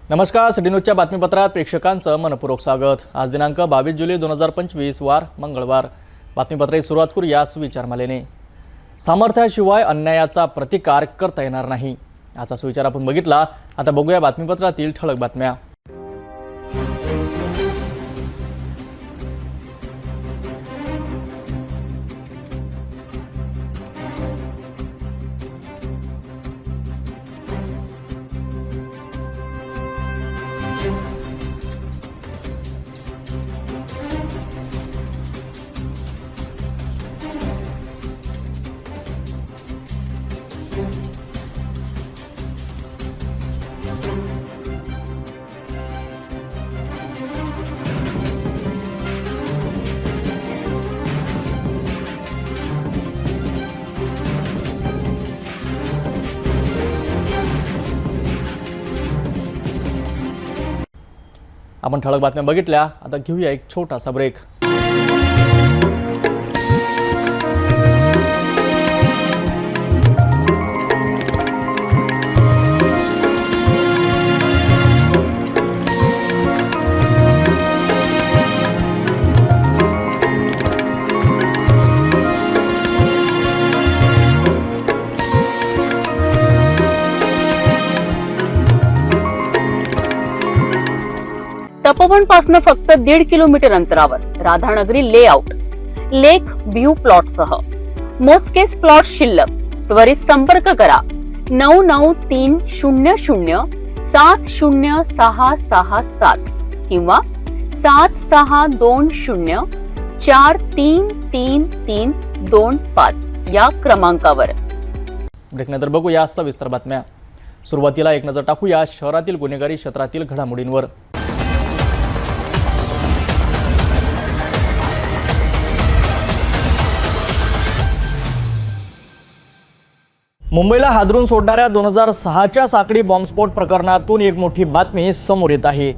नमस्कार, सिटी न्यूजच्या बातमीपत्रात प्रेक्षकांचं मनपूर्वक स्वागत। आज दिनांक 22 जुलै 2025 वार मंगळवार। बातमीपत्राची सुरुवात करूया सुविचारमालेने। सामर्थ्याशिवाय अन्यायाचा प्रतिकार करता येणार नाही, याचा सुविचार आपण बघितला। आता बघूया बातमीपत्रातील ठळक बातम्या। आपण ठळक बातम्या बघितल्या। आता घेऊया एक छोटासा ब्रेक। तपोवन पासून फक्त 1.5 किलोमीटर अंतरावर राधानगरी लेआउट लेक व्ह्यू प्लॉट सह मोजकेच प्लॉट शिल्लक। त्वरित संपर्क करा 9930706667 किंवा 7620433325 या क्रमांकावर। ब्रेकनंतर बघूया सविस्तर बातम्या। सुरुवातीला एक नजर टाकूया शहरातील गुन्हेगारी क्षेत्रातील घडामोडींवर। मुंबईला हादरून सोडणाऱ्या 2006च्या साखळी बॉम्बस्फोट प्रकरणातून एक मोठी बातमी समोर येत आहे।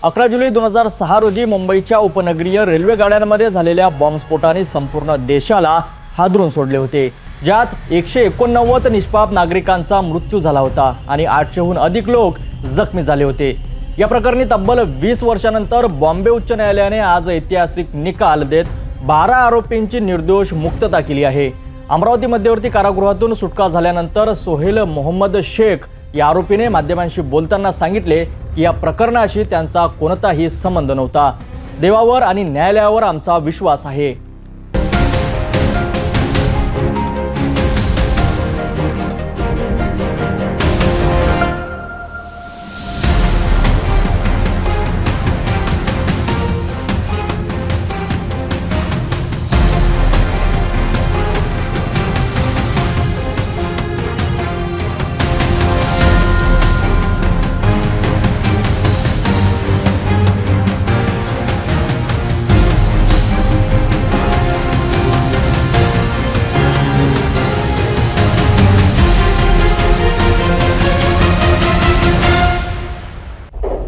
अकरा जुलै 2006 रोजी मुंबईच्या उपनगरीय रेल्वे गाड्यांमध्ये झालेल्या बॉम्बस्फोटाने संपूर्ण देशाला हादरून सोडले होते, ज्यात 189 निष्पाप नागरिकांचा मृत्यू झाला होता आणि 800हून अधिक लोक जखमी झाले होते। या प्रकरणी तब्बल 20 वर्षांनंतर बॉम्बे उच्च न्यायालयाने आज ऐतिहासिक निकाल देत 12 आरोपींची निर्दोष मुक्तता केली आहे। अमरावती मध्यवर्ती कारागृहातून सुटका झाल्यानंतर सोहेल मोहम्मद शेख या आरोपीने माध्यमांशी बोलताना सांगितले की या प्रकरणाशी त्यांचा कोणताही संबंध नव्हता। देवावर आणि न्यायालयावर आमचा विश्वास आहे।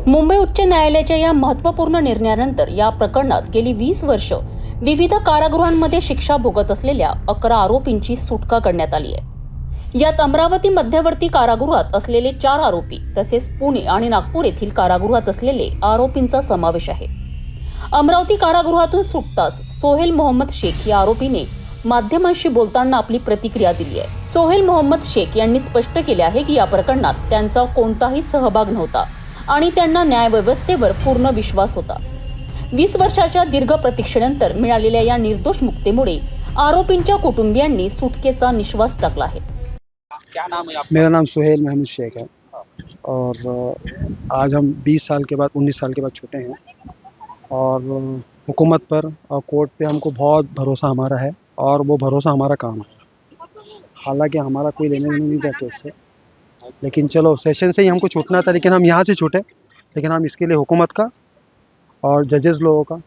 मुंबई उच्च न्यायालयाच्या या महत्त्वपूर्ण निर्णयानंतर या प्रकरणात गेली 20 वर्ष विविध कारागृहांमध्ये शिक्षा भोगत असलेल्या 11 आरोपींची सुटका करण्यात आली आहे। यात अमरावती मध्यवर्ती कारागृहात असलेले 4 आरोपी तसेच पुणे आणि नागपूर येथील कारागृहात असलेले आरोपींचा समावेश आहे। अमरावती कारागृहातून सुटताच सोहेल मोहम्मद शेख या आरोपीने माध्यमांशी बोलताना आपली प्रतिक्रिया दिली आहे। सोहेल मोहम्मद शेख यांनी स्पष्ट केले आहे की या प्रकरणात त्यांचा कोणताही सहभाग नव्हता आणि त्यांना न्यायव्यवस्थेवर पूर्ण विश्वास होता। 20 वर्षाच्या दीर्घ प्रतीक्षेनंतर मिळालेल्या या निर्दोष मुक्तीमुळे आरोपींच्या कुटुंबियांनी सुटकेचा निश्वास टाकला आहे। क्या नाम है आपका? मेरा नाम सुहेल मोहम्मद शेख है और आज हम 20 साल के बाद 19 साल के बाद छूटे हैं और हुकूमत पर और कोर्ट पे हमको बहुत भरोसा हमारा है और वो भरोसा हमारा काम है। हालांकि हमारा कोई लेने देने नहीं था केस से, लेकिन चलो सेशन से ही हमको छूटना था, लेकिन हम यहाँ से छूटे। लेकिन हम इसके लिए हुकूमत का और जजेस लोगों का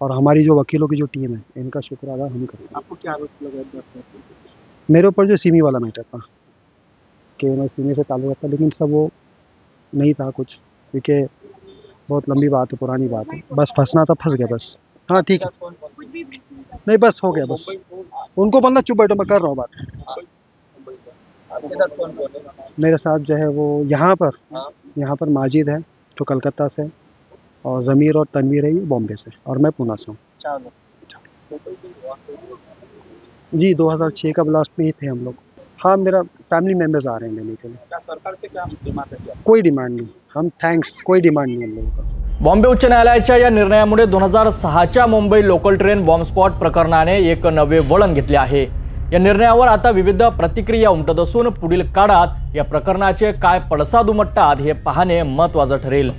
और हमारी जो वकीलों की जो टीम है इनका शुक्र अदा हम करेंगे। आपको क्या आरोप लगा? मेरे ऊपर जो सीमी वाला मैटर था कि मैं सीमी से ताल्लुक रखता, लेकिन सब वो नहीं था कुछ, क्योंकि बहुत लंबी बात है, पुरानी बात है। बस फंसना था, फंस गया बस। हाँ ठीक है, नहीं बस हो गया बस। उनको बोलना चुप बैठो, मैं कर रहा हूँ बात। मेरे साथ जो है वो यहाँ पर माजिद है जो कलकत्ता से, और ज़मीर और तनवीर है ये बॉम्बे से, और मैं पूना से हूँ। जी 2006 का ब्लास्ट में ही थे हम लोग। हाँ, मेरा फैमिली मेंबर्स आ रहे हैं लेने के लिए। क्या सरकार से क्या डिमांड है? कोई डिमांड नहीं, हम थैंक्स, कोई डिमांड नहीं हम लोगों का। बॉम्बे उच्च न्यायालयाच्या या निर्णयामुळे 2006च्या मुंबई लोकल ट्रेन बॉम्बस्फोट प्रकरणाने एक नवे वळण घेतले आहे। या निर्णयावर आता विविध प्रतिक्रिया उमटत असून पुढील काळात या प्रकरणाचे काय पडसाद उमटतात हे पाहणे महत्त्वाचे ठरेल।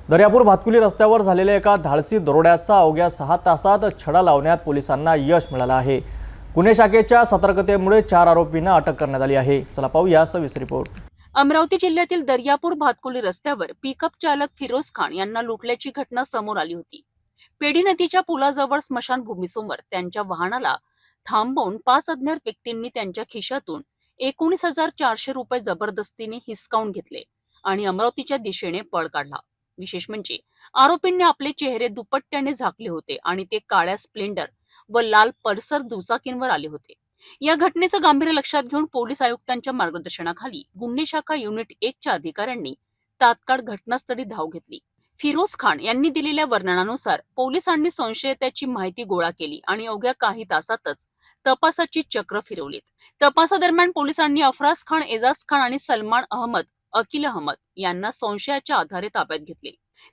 दर्यापूर भातकुली रस्त्यावर झालेल्या एका धाडसी दरोड्याचा अवघ्या 6 तासात छडा लावण्यात पोलिसांना यश मिळालं आहे। गुन्हे शाखेच्या सतर्कतेमुळे 4 आरोपींना अटक करण्यात आली आहे। चला पाहूया सविस्तर रिपोर्ट। अमरावती जिल्ह्यातील दर्यापूर भातकुली रस्त्यावर पिकअप चालक फिरोज खान यांना लुटल्याची घटना समोर आली होती। पेढी नदीच्या पुलाजवळ स्मशानभूमीसमोर त्यांच्या वाहनाला थांबवून 5 अज्ञात व्यक्तींनी त्यांच्या खिशातून 19,400 रुपये जबरदस्तीने हिसकावून घेतले आणि अमरावतीच्या दिशेने पळ काढला। विशेष म्हणजे आरोपींनी आपले चेहरे दुपट्ट्याने झाकले होते आणि ते काळ्या स्प्लेंडर व लाल पल्सर दुचाकींवर आले होते। या घटनेचं गांभीर्य लक्षात घेऊन पोलीस आयुक्तांच्या मार्गदर्शनाखाली गुन्हे शाखा युनिट 1 च्या अधिकाऱ्यांनी तात्काळ घटनास्थळी धाव घेतली। फिरोज खान यांनी दिलेल्या वर्णनानुसार पोलिसांनी संशयिताची माहिती गोळा केली आणि अवघ्या काही तासातच तपासाची चक्र फिरवलीत। तपासादरम्यान पोलिसांनी अफराज खान, एजाज खान आणि सलमान अहमद, अकिल अहमद यांना संशयाच्या आधारे ताब्यात घेतले।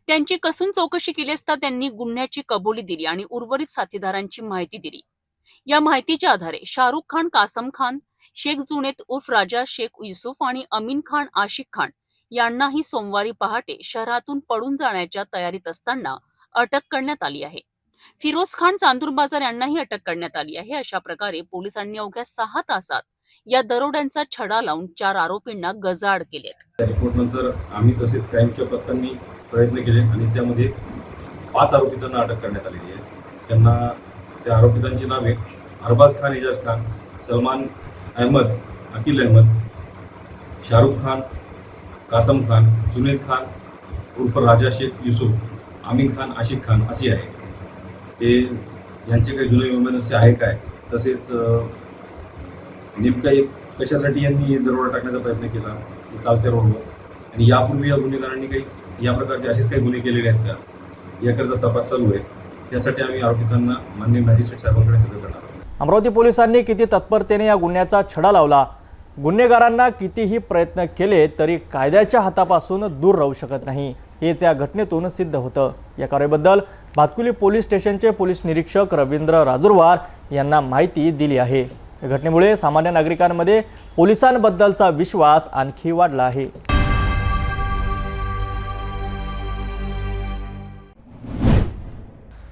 त्यांची कसून चौकशी केली असता त्यांनी गुन्ह्याची कबुली दिली आणि उर्वरित साथीदारांची माहिती दिली। या माहितीच्या आधारे शाहरुख खान, कासम खान, शेख जुनेद उर्फ राजा, शेख युसुफ आणि अमीन खान, आशिक खान यांनाही सोमवारी पहाटे शहरातून पळून जाण्याच्या तयारीत असताना अटक करण्यात आली आहे। फिरोज खान, चांदूर बाजार यांनाही अटक करण्यात आली आहे। अशा प्रकारे पोलिसांनी अवघ्या 6 तासात या दरोड्यांचा छडा लावून 4 आरोपींना गजाआड केलेत। रिपोर्ट नंतर आम्ही तसेच क्राईमच्या पथकांनी प्रयत्न केले आणि त्यामध्ये 5 आरोपितांना अटक करण्यात आलेली आहे। त्यांना त्या आरोपितांची नावे अरबाज खान, एजाज खान, सलमान अहमद, अकिल अहमद, शाहरुख खान, कासम खान, जुनेद खान उर्फ राजा, शेख युसुफ, अमीन खान, आशिक खान असे आहे। ते यांचे काही जुने विमर्श आहे काय, तसेच नेमका एक कशासाठी यांनी दरोडा टाकण्याचा प्रयत्न केला चालत्या रोडवर आणि यापूर्वी या गुन्हेगारांनी काही या प्रकारचे असेच काही गुन्हे केलेले आहेत का याकरता तपास चालू आहे। त्यासाठी आम्ही आरोपितांना माननीय मॅजिस्ट्रेट साहेबांकडे हजर करणार आहोत। अमरावती पोलिसांनी किती तत्परतेने या गुन्ह्याचा छडा लावला, गुन्हेगारांना कितीही प्रयत्न केले तरी कायद्याच्या हातापासून दूर राहू शकत नाही, हेच या घटनेतून सिद्ध होतं। या कार्याबद्दल भातकुली पोलीस स्टेशनचे पोलीस निरीक्षक रवींद्र राजुरवार यांना माहिती दिली आहे। या घटनेमुळे सामान्य नागरिकांमध्ये पोलिसांबद्दलचा विश्वास आणखी वाढला आहे।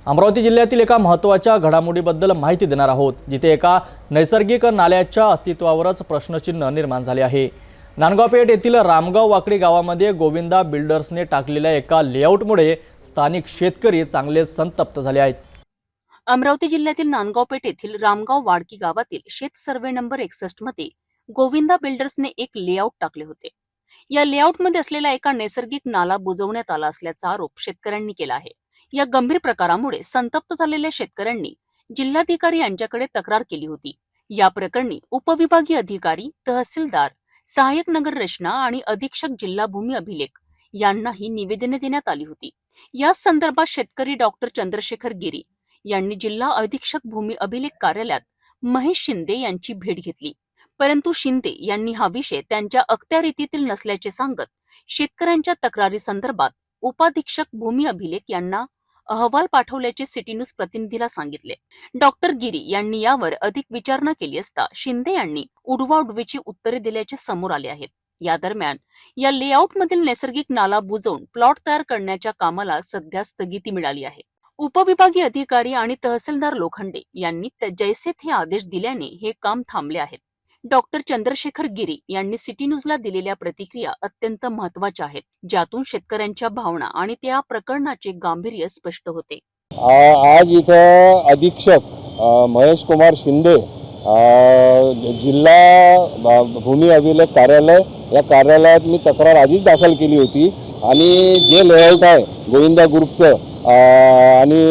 अमरावती जिल्ह्यातील एका महत्त्वाच्या घडामोडीबद्दल माहिती देणार आहोत, जिथे एका नैसर्गिक नाल्याच्या अस्तित्वावरच प्रश्नचिन्ह निर्माण झाले आहे। नांदगावपेठ येथील रामगाव वाकडी गावामध्ये गोविंदा बिल्डर्सने टाकलेल्या एका लेआउटमुळे स्थानिक शेतकरी चांगले संतप्त झाले आहेत। अमरावती जिल्ह्यातील नांदगावपेठ येथील रामगाव वाडकी गावातील शेत सर्वे नंबर 61 मध्ये गोविंदा बिल्डर्सने एक लेआउट टाकले होते। या लेआउटमध्ये असलेला एका नैसर्गिक नाला बुजवण्यात आला असल्याचा आरोप शेतकऱ्यांनी केला आहे। या गंभीर प्रकारामुळे संतप्त झालेल्या शेतकऱ्यांनी जिल्हाधिकारी यांच्याकडे तक्रार केली होती। या प्रकरणी उपविभागीय अधिकारी, तहसीलदार, सहाय्यक नगर रचना आणि अधीक्षक जिल्हा भूमी अभिलेख यांनाही निवेदने देण्यात आली होती। या संदर्भात शेतकरी डॉक्टर चंद्रशेखर गिरी यांनी जिल्हा अधीक्षक भूमी अभिलेख कार्यालयात महेश शिंदे यांची भेट घेतली, परंतु शिंदे यांनी हा विषय त्यांच्या अखत्यारीतील नसल्याचे सांगत शेतकऱ्यांच्या तक्रारी संदर्भात उपाधीक्षक भूमी अभिलेख यांना अहवाल पाठवल्याचे सिटी न्यूज प्रतिनिधीला सांगितले। डॉक्टर गिरी यांनी यावर अधिक विचारणा केली असता शिंदे यांनी उडवाउडवीची उत्तरे दिल्याचे समोर आले आहेत। या दरम्यान या लेआउटमधील नैसर्गिक नाला बुजवून प्लॉट तयार करण्याच्या कामाला सध्या स्थगिती मिळाली आहे। उपविभागीय अधिकारी आणि तहसीलदार लोखंडे यांनी जैसे थे आदेश दिल्याने हे काम थांबले आहे। डॉक्टर चंद्रशेखर गिरी यांनी सिटी न्यूजला दिलेल्या प्रतिक्रिया अत्यंत महत्त्वाच्या आहेत, ज्यातून शेतकऱ्यांच्या भावना आणि त्या प्रकरणाचे गांभीर्य स्पष्ट होते. आज इथं अधीक्षक महेश कुमार शिंदे जिल्हा भूमी अभिलेख कार्यालय या कार्यालयात मी तक्रार आधीच दाखल केली होती आणि जे लेआउट आहे गोविंदा ग्रुपचं आणि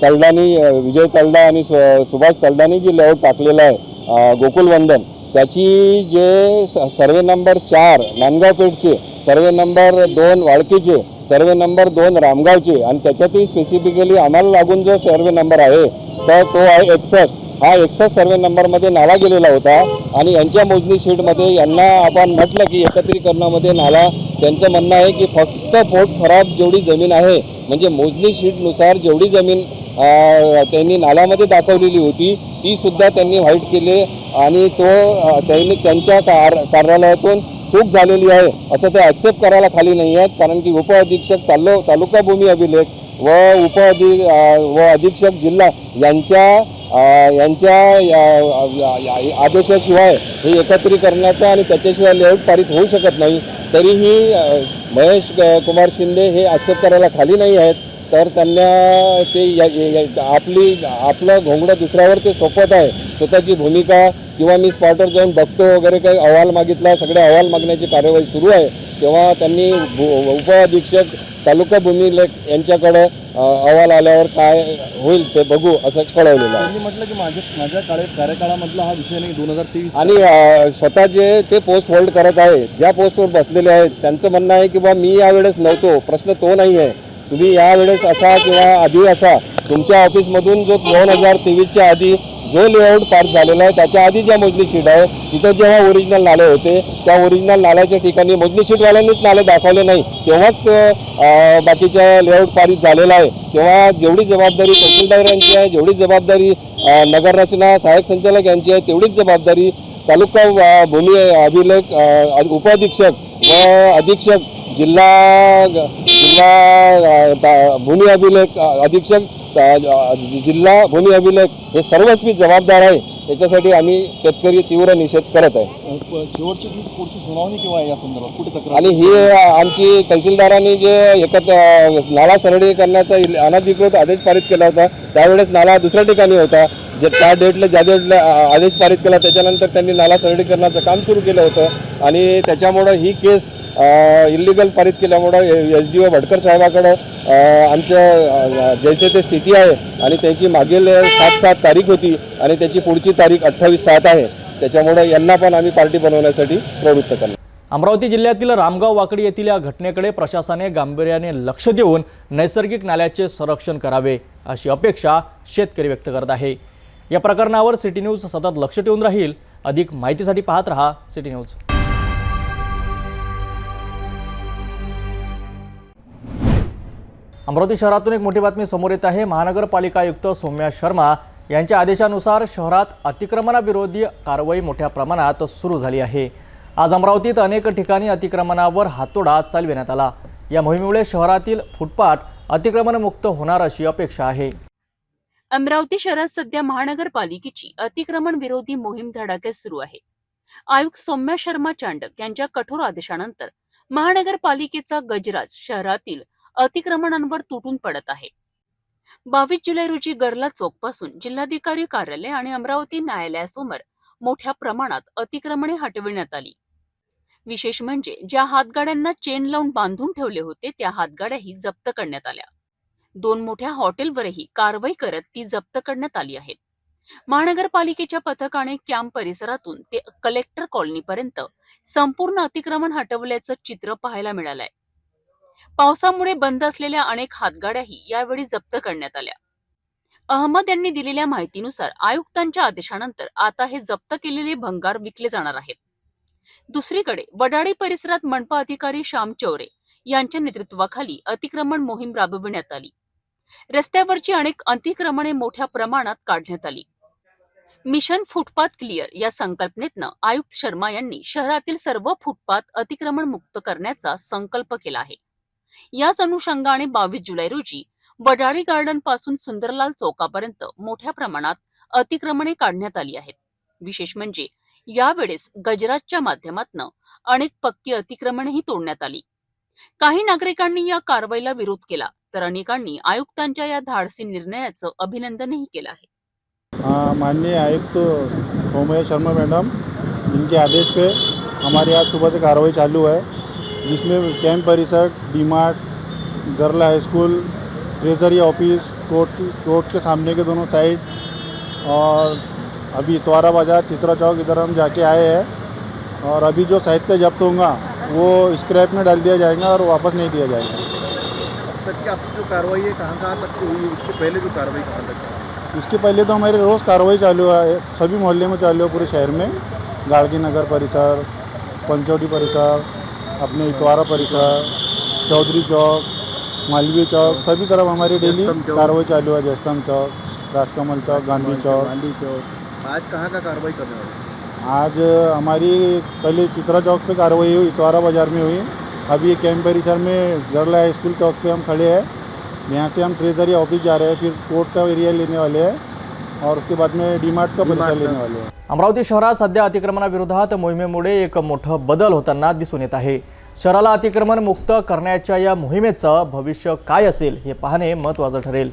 तलडानी विजय तलडा आणि सुभाष तलडानी जे लेआउट टाकलेलं आहे गोकुलवंदन त्याची जे सर्वे नंबर 4 नांदगाव पेठचे, सर्वे नंबर 2 वाळकीचे, सर्वे नंबर 2 रामगावचे आणि त्याच्यातही स्पेसिफिकली आम्हाला लागून जो सर्वे नंबर आहे तर तो आहे 61. हा 61 सर्वे नंबरमध्ये नाला गेलेला होता आणि यांच्या मोजणी शीटमध्ये यांना आपण म्हटलं की एकत्रीकरणामध्ये नाला, त्यांचं म्हणणं आहे की फक्त पोट खराब जेवढी जमीन आहे म्हणजे मोजणी शीटनुसार जेवढी जमीन त्यांनी नाल्यामध्ये दाखवलेली होती ती सुद्धा त्यांनी व्हाईट केली आणि त्यांनी त्यांच्या कार्यालयातून चूक झालेली आहे असं ते ॲक्सेप्ट करायला खाली नाही आहेत. कारण की उपअधीक्षक तालुका भूमी अभिलेख व अधीक्षक जिल्हा यांच्या आदेशाशिवाय हे एकत्रीकरणाचं आणि त्याच्याशिवाय लेआउट पारित होऊ शकत नाही. तरीही महेश कुमार शिंदे हे ॲक्सेप्ट करायला खाली नाही आहेत. तर त्यांना ते आपलं घोंगडं दुसऱ्यावर ते सोपत आहे. स्वतःची भूमिका किंवा मी स्पॉटवर जाऊन बघतो वगैरे काही अहवाल मागितला, सगळे अहवाल मागण्याची कार्यवाही सुरू आहे. तेव्हा त्यांनी उपअधीक्षक तालुका भूमी यांच्याकडे अहवाल आल्यावर काय होईल ते बघू असं कळवलेलं आहे. त्यांनी म्हटलं की माझ्या कार्यकाळामधला हा विषय नाही 2023 आणि स्वतः जे ते पोस्ट होल्ड करत आहे, ज्या पोस्टवर बसलेले आहेत त्यांचं म्हणणं आहे की बा मी यावेळेस नव्हतो. प्रश्न तो नाही आहे. तुम्ही यावेळेस असा किंवा आधी असा तुमच्या ऑफिसमधून जो 2023च्या आधी जो लेआउट पास झालेला आहे त्याच्या आधी ज्या मोजणी शीट आहे तिथं जेव्हा ओरिजिनल नाले होते त्या ओरिजिनल नाल्याच्या ठिकाणी मोजणी शीटवाल्यांनीच नाले दाखवले नाही तेव्हाच बाकीच्या लेआउट पारित झालेला आहे. तेव्हा जेवढी जबाबदारी तहसीलदार यांची आहे, जेवढी जबाबदारी नगररचना सहाय्यक संचालक यांची आहे, तेवढीच जबाबदारी तालुका भूमी अभिलेख उपअधीक्षक व अधीक्षक जिल्हा भूमी अभिलेख अधीक्षक जिल्हा भूमी अभिलेख हे सर्वस्वी जबाबदार आहे. याच्यासाठी आम्ही शेतकरी तीव्र निषेध करत आहे. शेवटची पुढची सुनावणी केव्हा आहे या संदर्भात, कुठे तक्रार? आणि ही आमची तहसीलदारांनी जे नाला सरळी करण्याचा अनधिकृत आदेश पारित केला होता त्यावेळेस नाला दुसऱ्या ठिकाणी होता. ज्या डेटला आदेश पारित केला त्याच्यानंतर त्यांनी नाला सरळीकरणाचं काम सुरू केलं होतं आणि त्याच्यामुळं ही केस इलिगल पारित केल्यामुळं SDO भटकर साहेबाकडं आमच्या जैसे ते स्थिती आहे आणि त्याची मागील 7 तारीख होती आणि त्याची पुढची तारीख 28/7 आहे. त्याच्यामुळं यांना पण आम्ही पार्टी बनवण्यासाठी प्रवृत्त करणार. अमरावती जिल्ह्यातील रामगाव वाकडी येथील या घटनेकडे प्रशासनाने गांभीर्याने लक्ष देऊन नैसर्गिक नाल्याचे संरक्षण करावे अशी अपेक्षा शेतकरी व्यक्त करत आहे. या प्रकरणावर सिटी न्यूज सतत लक्ष ठेवून राहील. अधिक माहितीसाठी पाहत रहा सिटी न्यूज. अमरावती शहरातून एक मोठी बातमी समोर येत आहे. महानगरपालिका आयुक्त सौम्या शर्मा यांच्या आदेशानुसार शहरात अतिक्रमणाविरोधी कारवाई मोठ्या प्रमाणात सुरू झाली आहे. आज अमरावतीत अनेक ठिकाणी अतिक्रमणावर हातोडा चालविण्यात आला. या मोहिमेमुळे शहरातील फुटपाथ अतिक्रमणमुक्त होणार अशी अपेक्षा आहे. अमरावती शहरात सध्या महानगरपालिकेची अतिक्रमण विरोधी मोहीम धडाक्यात सुरू आहे. आयुक्त सौम्या शर्मा चांडक यांच्या कठोर आदेशानंतर महानगरपालिकेचा गजराज शहरातील अतिक्रमणांवर तुटून पडत आहे. 22 जुलै रोजी गरला चौकपासून जिल्हाधिकारी कार्यालय आणि अमरावती न्यायालयासमोर मोठ्या प्रमाणात अतिक्रमणे हटविण्यात आली. विशेष म्हणजे ज्या हातगाड्यांना चेन लावून बांधून ठेवले होते त्या हातगाड्याही जप्त करण्यात आल्या. 2 मोठ्या हॉटेलवरही कारवाई करत ती जप्त करण्यात आली आहेत. महानगरपालिकेच्या पथकाने कॅम्प परिसरातून ते कलेक्टर कॉलनीपर्यंत संपूर्ण अतिक्रमण हटवल्याचं चित्र पाहायला मिळालंय. पावसामुळे बंद असलेल्या अनेक हातगाड्याही यावेळी जप्त करण्यात आल्या. अहमद यांनी दिलेल्या माहितीनुसार आयुक्तांच्या आदेशानंतर आता हे जप्त केलेले भंगार विकले जाणार आहेत. दुसरीकडे वडाळी परिसरात मनपा अधिकारी श्याम चौरे यांच्या नेतृत्वाखाली अतिक्रमण मोहीम राबविण्यात आली. रस्त्यावरची अनेक अतिक्रमणे मोठ्या प्रमाणात काढण्यात आली. मिशन फुटपाथ क्लिअर या संकल्पनेतनं आयुक्त शर्मा यांनी शहरातील सर्व फुटपाथ अतिक्रमण मुक्त करण्याचा संकल्प केला आहे. याच अनुषंगाने 22 जुलै रोजी वडाळी गार्डन पासून सुंदरलाल चौकापर्यंत मोठ्या प्रमाणात अतिक्रमणे काढण्यात आली आहेत. विशेष म्हणजे यावेळेस गजराजच्या माध्यमातून अनेक पक्की अतिक्रमणही तोडण्यात आली. काही नागरिकांनी या कारवाईला विरोध केला तर अनेकांनी आयुक्तांच्या या धाडसी निर्णयाचं अभिनंदनही केलं आहे. माननीय आयुक्त सौम्या शर्मा मैडम, इनके आदेश पे हमारे यहाँ सुबह से कार्रवाई चालू है, जिसमें कैंप परिसर, डीमार्ट, गर्ला हाई स्कूल, ट्रेजरी ऑफिस, कोर्ट के सामने के दोनों साइड और अभी इतवारा बाज़ार, चित्रा चौक, इधर हम जाके आए हैं और अभी जो साहित्य जब्त होगा वो स्क्रैप में डाल दिया जाएगा और वापस नहीं दिया जाएगा। अब तक की आपकी जो कार्रवाई है कहाँ तक की हुई, उससे पहले जो कार्रवाई कहाँ तक है? इसके पहले तो हमारी रोज़ कार्रवाई चालू है, सभी मोहल्ले में चालू है पूरे शहर में। गाड़गी नगर परिसर, पंचवटी परिसर, अपने इतवारा परिसर, चौधरी चौक, मालवीय चौक, सभी तरफ हमारी डेली कार्रवाई चालू है। जयस्तंभ चौक, राजकमल चौक, गांधी चौक। आज कहाँ का कार्रवाई करने वाले? आज हमारी पहले चित्रा चौक पे कार्रवाई हुई, इतवारा बाज़ार में हुई। अभी ये कैंप परिसर में गर्ला हाई स्कूल चौक पे हम खड़े हैं। यहाँ से हम ट्रेजरी ऑफिस जा रहे हैं, फिर कोर्ट का एरिया लेने वाले हैं और उसके बाद में डीमार्ट का परिसर लेने वाले हैं। अमरावती शहरात सध्या अतिक्रमणाविरोधात मोहिमेमुळे एक मोठं बदल होताना दिसून येत आहे. शहराला अतिक्रमण मुक्त करण्याच्या या मोहिमेचं भविष्य काय असेल हे पाहणे महत्त्वाचं ठरेल.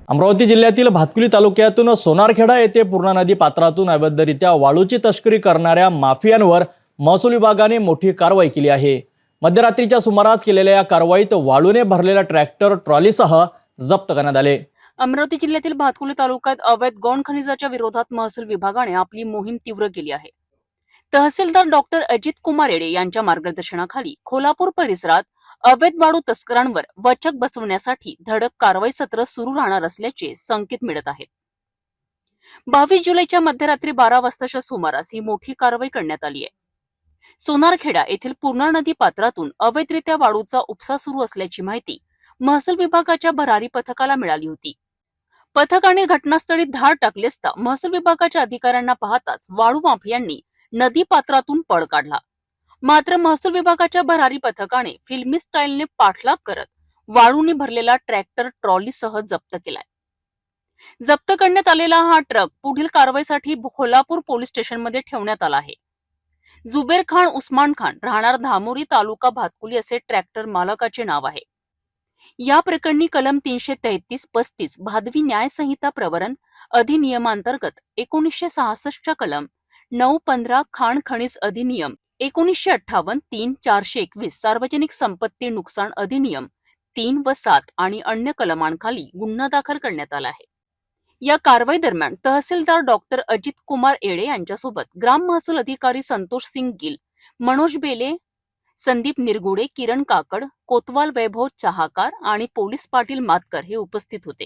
अमरावती जिल्ह्यातील भातकुली तालुक्यातून सोनारखेडा येथे पूर्णा नदी पात्रातून अवैधरित्या वाळूची तस्करी करणाऱ्या माफियांवर महसूल विभागाने मोठी कारवाई केली आहे. मध्यरात्रीच्या सुमारास केलेल्या या कारवाईत वाळूने भरलेला ट्रॅक्टर ट्रॉलीसह जप्त करण्यात आले. अमरावती जिल्ह्यातील भातकुली तालुक्यात अवैध गौण खनिजाच्या विरोधात महसूल विभागाने आपली मोहीम तीव्र केली आहे. तहसीलदार डॉक्टर अजित कुमार येडे यांच्या मार्गदर्शनाखाली खोलापूर परिसरात अवैध वाळू तस्करांवर वचक बसवण्यासाठी धडक कारवाई सत्र सुरू राहणार असल्याचे संकेत मिळत आहेत. 22 जुलैच्या मध्यरात्री 12 वाजताच्या सुमारास ही मोठी कारवाई करण्यात आली आहे. सोनारखेडा येथील पूर्णा नदी पात्रातून अवैधरित्या वाळूचा उपसा सुरू असल्याची माहिती महसूल विभागाच्या भरारी पथकाला मिळाली होती. पथकाने घटनास्थळी धाड टाकली असता महसूल विभागाच्या अधिकाऱ्यांना पाहताच वाळू माफियांनी नदी पात्रातून पळ काढला. मात्र महसूल विभागाच्या भरारी पथकाने फिल्मी स्टाईलने पाठलाग करत वाळूने भरलेला ट्रॅक्टर ट्रॉलीसह जप्त केलाय. जप्त करण्यात आलेला हा ट्रक पुढील कारवाईसाठी कोल्हापूर पोलीस स्टेशनमध्ये ठेवण्यात आला आहे. जुबेर खान उस्मान खान, राहणार धामोरी, तालुका भातकुली असे ट्रॅक्टर मालकाचे नाव आहे. या प्रकरणी कलम 333-35 भादवी न्याय संहिता प्रवरण अधिनियमांतर्गत 1966च्या कलम 9-15 खाण खनिज अधिनियम 1958, 3-421 सार्वजनिक संपत्ती नुकसान अधिनियम 3 व 7 आणि अन्य कलमांखाली गुन्हा दाखल करण्यात आला आहे. या कारवाई दरम्यान तहसीलदार डॉक्टर अजित कुमार येडे यांच्यासोबत ग्राम महसूल अधिकारी संतोष सिंग गिल, मनोज बेले, संदीप निरगुडे, किरण काकड, कोतवाल वैभव चहाकार आणि पोलीस पाटील मातकर हे उपस्थित होते.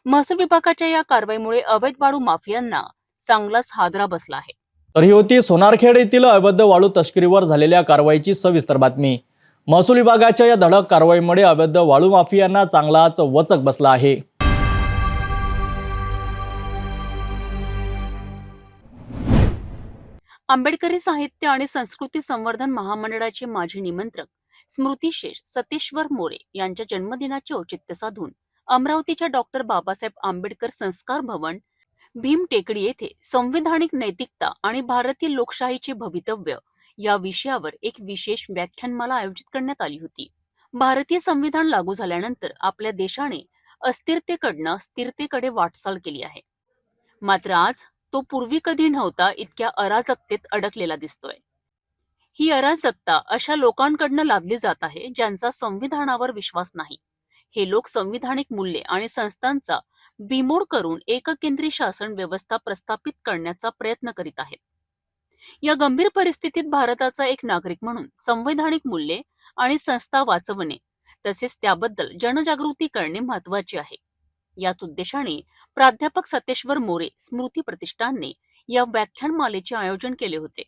महसूल विभागाच्या या कारवाईमुळे अवैध वाळू माफियांना चांगलाच हादरा बसला आहे. तर ही होती सोनारखेड येथील अवैध वाळू तस्करीवर झालेल्या कारवाईची सविस्तर बातमी. महसूल विभागाच्या या धडक कारवाईमुळे अवैध वाळू माफियांना चांगलाच वचक बसला आहे. आंबेडकरी साहित्य आणि संस्कृती संवर्धन महामंडळाचे माजी निमंत्रक स्मृतिशेष सतेश्वर मोरे यांच्या जन्मदिनाचे औचित्य साधून अमरावतीच्या डॉक्टर बाबासाहेब आंबेडकर संस्कार भवन भीम टेकडी येथे संविधानिक नैतिकता आणि भारतीय लोकशाहीचे भवितव्य या विषयावर एक विशेष व्याख्यानमाला आयोजित करण्यात आली होती. भारतीय संविधान लागू झाल्यानंतर आपल्या देशाने अस्थिरतेकडनं स्थिरतेकडे वाटचाल केली आहे. मात्र आज तो पूर्वी कधी नव्हता इतक्या अराजकतेत अडकलेला दिसतोय. ही अराजकता अशा लोकांकडनं लादली जात आहे ज्यांचा संविधानावर विश्वास नाही. हे लोक संविधानिक मूल्ये आणि संस्थांचा बिमोड करून एककेंद्री शासन व्यवस्था प्रस्थापित करण्याचा प्रयत्न करीत आहेत. या गंभीर परिस्थितीत भारताचा एक नागरिक म्हणून संवैधानिक मूल्ये आणि संस्था वाचवणे तसेच त्याबद्दल जनजागृती करणे महत्त्वाचे आहे. याच उद्देशाने प्राध्यापक सतेश्वर मोरे स्मृती प्रतिष्ठानने या व्याख्यानमालेचे आयोजन केले होते.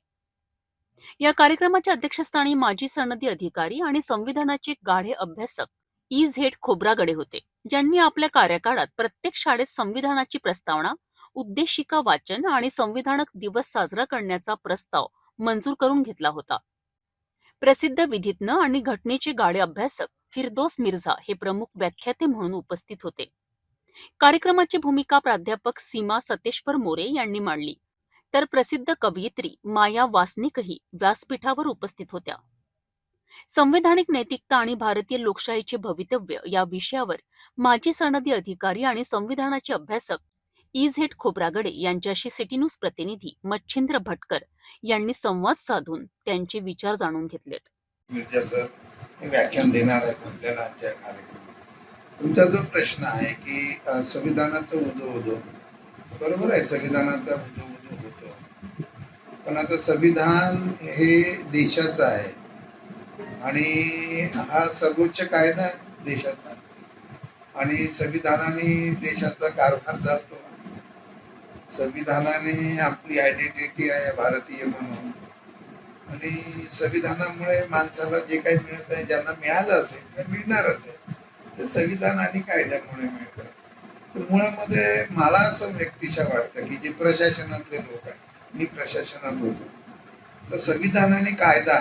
या कार्यक्रमाच्या अध्यक्षस्थानी माजी सनदी अधिकारी आणि संविधानाचे गाढे अभ्यासक E.Z. खोब्रागडे होते, ज्यांनी आपल्या कार्यकाळात प्रत्येक शाळेत संविधानाची प्रस्तावना, उद्देशिका वाचन आणि संविधानक दिवस साजरा करण्याचा प्रस्ताव मंजूर करून घेतला होता. प्रसिद्ध विधिज्ञ आणि घटनेचे गाढे अभ्यासक फिरदोस मिर्झा हे प्रमुख व्याख्याते म्हणून उपस्थित होते. कार्यक्रमाची भूमिका प्राध्यापक सीमा सतेश्वर मोरे यांनी मांडली, तर प्रसिद्ध कवयित्री माया वासनिकही व्यासपीठावर उपस्थित होत्या. संवैधानिक नैतिकता आणि भारतीय लोकशाहीचे भवितव्य या विषयावर माजी सनदी अधिकारी आणि संविधानाचे अभ्यासक इझेड खोब्रागडे यांच्याशी सिटी न्यूज प्रतिनिधी मच्छिंद्र भटकर यांनी संवाद साधून त्यांचे विचार जाणून घेतलेत. मिर्झा सर हे व्याख्यान देणार आहेत आपल्याला आजच्या कार्यक्रमात. तुमचा जो प्रश्न आहे की संविधानाचं उदो बरोबर आहे, संविधानाचा उदो होतो, पण आता संविधान हे देशाचं आहे आणि हा सर्वोच्च कायदा आहे देशाचा आणि संविधानाने देशाचा कारभार चालतो. संविधानाने आपली आयडेंटिटी आहे भारतीय म्हणून आणि संविधानामुळे माणसाला जे काही मिळत आहे, ज्यांना मिळालं असेल किंवा मिळणारच आहे, ते संविधान आणि कायद्यामुळे मिळतं. तर मुळामध्ये मला असं व्यक्तिशः वाटतं की जे प्रशासनातले लोक आहेत, मी प्रशासनात होतो, तर संविधान आणि कायदा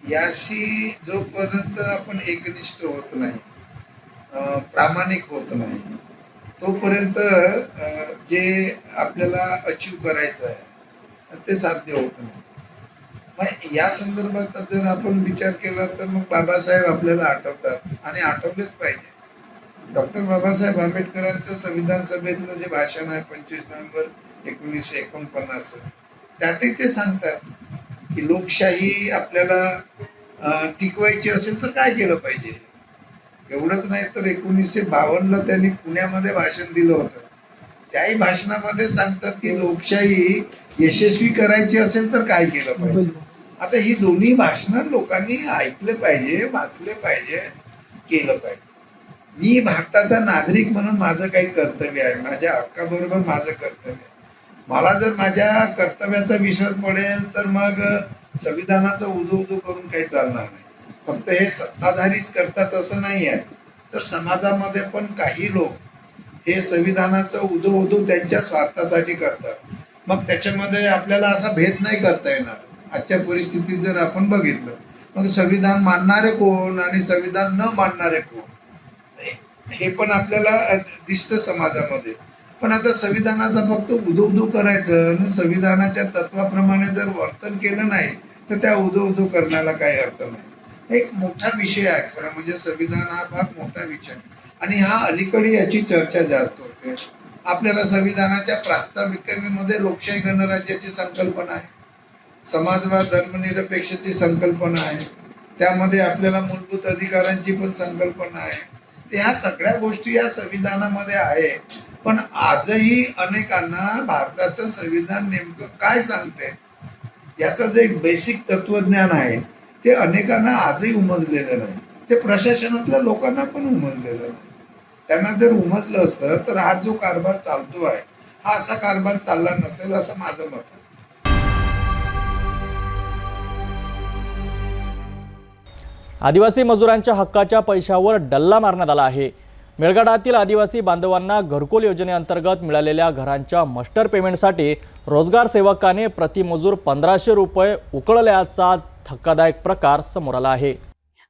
याशी जोपर्यंत आपण एकनिष्ठ होत नाही, प्रामाणिक होत नाही, तोपर्यंत जे आपल्याला अचीव करायचं आहे ते साध्य होत नाही. मग या संदर्भात जर आपण विचार केला तर मग बाबासाहेब आपल्याला आठवतात आणि आठवलेच पाहिजे. डॉक्टर बाबासाहेब आंबेडकरांचं संविधान सभेतलं जे भाषण आहे 25 नोव्हेंबर 1949, त्यातही ते सांगतात की लोकशाही आपल्याला टिकवायची असेल तर काय केलं पाहिजे. एवढंच नाही तर 1952ला त्यांनी पुण्यामध्ये भाषण दिलं होतं. त्याही भाषणामध्ये सांगतात की लोकशाही यशस्वी करायची असेल तर काय केलं पाहिजे. आता ही दोन्ही भाषणं लोकांनी ऐकलं पाहिजे, वाचले पाहिजे, केलं पाहिजे. मी भारताचा नागरिक म्हणून माझं काही कर्तव्य आहे, माझ्या हक्काबरोबर माझं कर्तव्य आहे. मला जर माझ्या कर्तव्याचा विसर पडेल तर मग संविधानाचं उदो करून काही चालणार नाही. फक्त हे सत्ताधारीच करतात असं नाही आहे, तर समाजामध्ये पण काही लोक हे संविधानाचं उदो त्यांच्या स्वार्थासाठी करतात. मग त्याच्यामध्ये आपल्याला असा भेद नाही करता येणार. आजच्या परिस्थितीत जर आपण बघितलं, मग संविधान मानणारे कोण आणि संविधान न मानणारे कोण हे पण आपल्याला दिसतं समाजामध्ये. पण आता संविधानाचा फक्त उदो करायचं आणि संविधानाच्या तत्वाप्रमाणे जर वर्तन केलं नाही तर त्या उदो करण्याला काही अर्थ नाही. एक मोठा विषय आहे खरं म्हणजे संविधान हा फार मोठा विषय आणि हा अलीकडे याची चर्चा जास्त होते. आपल्याला संविधानाच्या प्रास्ताविकेमध्ये लोकशाही गणराज्याची संकल्पना आहे, समाजवाद धर्मनिरपेक्षतेची संकल्पना आहे, त्यामध्ये आपल्याला मूलभूत अधिकारांची पण संकल्पना आहे. ह्या सगळ्या गोष्टी या संविधानामध्ये आहे. पण आजही अनेकांना भारताचं संविधान नेमकं काय सांगते याचं जे एक बेसिक तत्वज्ञान आहे ते अनेकांना आजही उमजलेलं नाही. ते प्रशासनातल्या लोकांना पण उमजलेलं नाही. त्यांना जर उमजलं असतं तर हा जो कारभार चालतो आहे हा असा कारभार चालला नसेल असं माझं मत आहे. आदिवासी मजुरांच्या हक्काच्या पैशावर डल्ला मारण्यात आला आहे. मेळघाटातील आदिवासी बांधवांना घरकुल योजनेअंतर्गत मिळालेल्या घरांच्या मास्टर पेमेंटसाठी रोजगार सेवकाने प्रतिमजूर 1500 रुपये उकळल्याचा धक्कादायक प्रकार समोर आला आहे.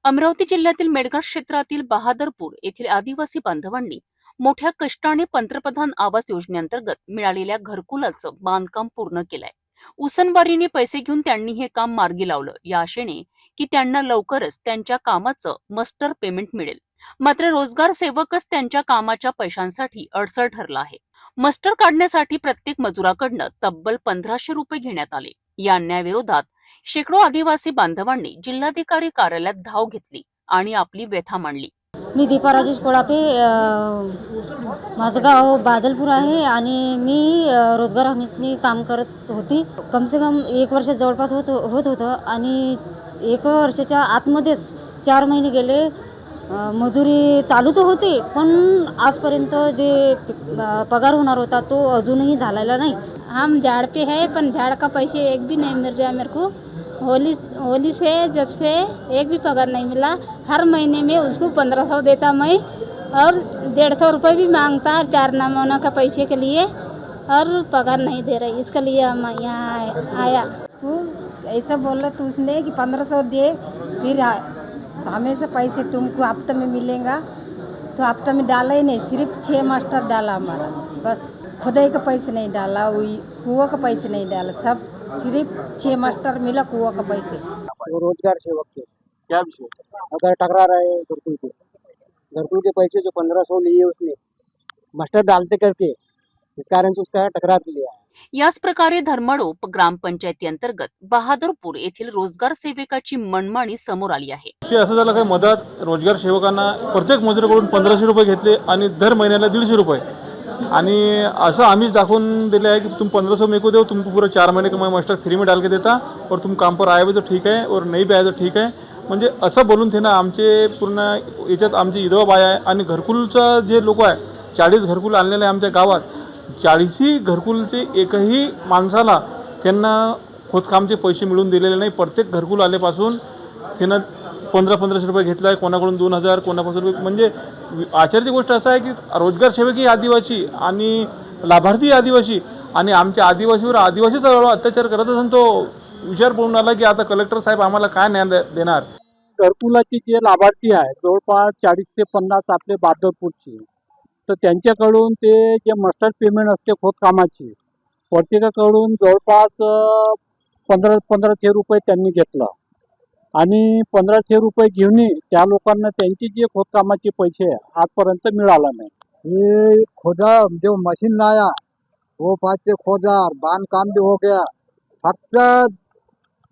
अमरावती जिल्ह्यातील मेळघाट क्षेत्रातील बहादरपूर येथील आदिवासी बांधवांनी मोठ्या कष्टाने पंतप्रधान आवास योजनेअंतर्गत मिळालेल्या घरकुलाचं बांधकाम पूर्ण केलंय. उसनवारीने पैसे घेऊन त्यांनी हे काम मार्गी लावलं या आशेने की त्यांना लवकरच त्यांच्या कामाचं मास्टर पेमेंट मिळेल. मात्र रोजगार सेवकच त्यांच्या कामाच्या पैशांसाठी अडसर ठरला आहे. मास्टर काढण्यासाठी प्रत्येक मजुराकडनं तब्बल 1500 रुपये घेण्यात आले. या अन्यायाविरोधात शेकडो आदिवासी बांधवांनी जिल्हाधिकारी कार्यालयात धाव घेतली आणि आपली व्यथा मांडली. मी दीपा राजेश कोळापे, माझं गाव बादलपूर आहे आणि मी रोजगार हमीतनी काम करत होती. कमसे कम 1 वर्ष जवळपास होत होतं आणि 1 वर्षाच्या आतमध्येच 4 महिने गेले. मजुरी चालू तर होते पण आजपर्यंत जे पगार होणार होता तो अजूनही झालेला नहीं. हम झाड़ पे है पर झाड़ का पैसे एक भी नहीं मिल रहा मेरे को. होली से जब से एक भी पगार नहीं मिला. हर महीने में उसको 1500 देता मैं और 150 रुपये भी मांगता है 4 नमूना का पैसे के लिए और पगार नहीं दे रही. इसके लिए हम यहाँ आया. ऐसा बोला तो उसने कि 1500 दे, फिर हमें से पैसे तुमको हफ्ते में मिलेगा. तो हफ्ता में डाला ही नहीं, सिर्फ 6 मास्टर डाला हमारा, बस खुदाई का पैसे नहीं डाला, वही कुआं का पैसे नहीं डाला, सब सिर्फ 6 मास्टर मिला कुआं का पैसे। वो रोजगार सेवक के क्या विषय? अगर टकरा रहे घरकुल के पैसे जो 1500 लिए उसने मास्टर डालते करके, इस कारण से उसका टकरार लिया। याच प्रकारे धर्मडोप ग्रामपंचायती अंतर्गत बहादरपूर येथील रोजगार सेवकाची मनमानी समोर आली आहे। असं झालं काही मदत रोजगार सेवकांना प्रत्येक मजुराकडून 1500 रुपये घेतले आणि दर महिन्याला 150 रुपये, आणि असं आम्हीच दाखवून दिले आहे की तुम 1500 मेरे को दो, तुमको पूरा 4 महीने का मैं मास्टर फ्री में डाल के देता, और तुम काम पर आए हुए तो ठीक है और नहीं भी आए तो ठीक है, म्हणजे असं बोलून थे ना आमचे पूर्ण याच्यात आमची विधवा बाया आहे आणि घरकुलचं जे लोक आहे 40 घरकुल आणलेले आहे आमच्या गावात, 40ही घरकुलचे एकही माणसाला त्यांना खोदकामचे पैसे मिळून दिलेले नाही। प्रत्येक घरकुल आल्यापासून त्यांना 1500 रुपये घेतला आहे, कोणाकडून 2000, कोणापासून रुपये। म्हणजे आश्चर्याची गोष्ट असं आहे की रोजगार सेवक ही आदिवासी आणि लाभार्थी आदिवासी, आणि आमच्या आदिवासीवर आदिवासीच अत्याचार करत असून तो विचार पडून आला की आता कलेक्टर साहेब आम्हाला काय न्याय देणार। घरकुलाचे जे लाभार्थी आहेत जवळपास 40 ते 50 आपले बहादरपूरचे, तर त्यांच्याकडून ते जे मास्टर पेमेंट असते खोदकामाची प्रत्येकाकडून जवळपास 1500 रुपये त्यांनी घेतलं, आणि 1500 रुपये घेऊन त्या लोकांना त्यांचे जे खोदकामाचे पैसे आजपर्यंत मिळाला नाही। ये खोदा जो मशीन लाया वो 5 से खोदा, बांध काम भी हो गया, फक्त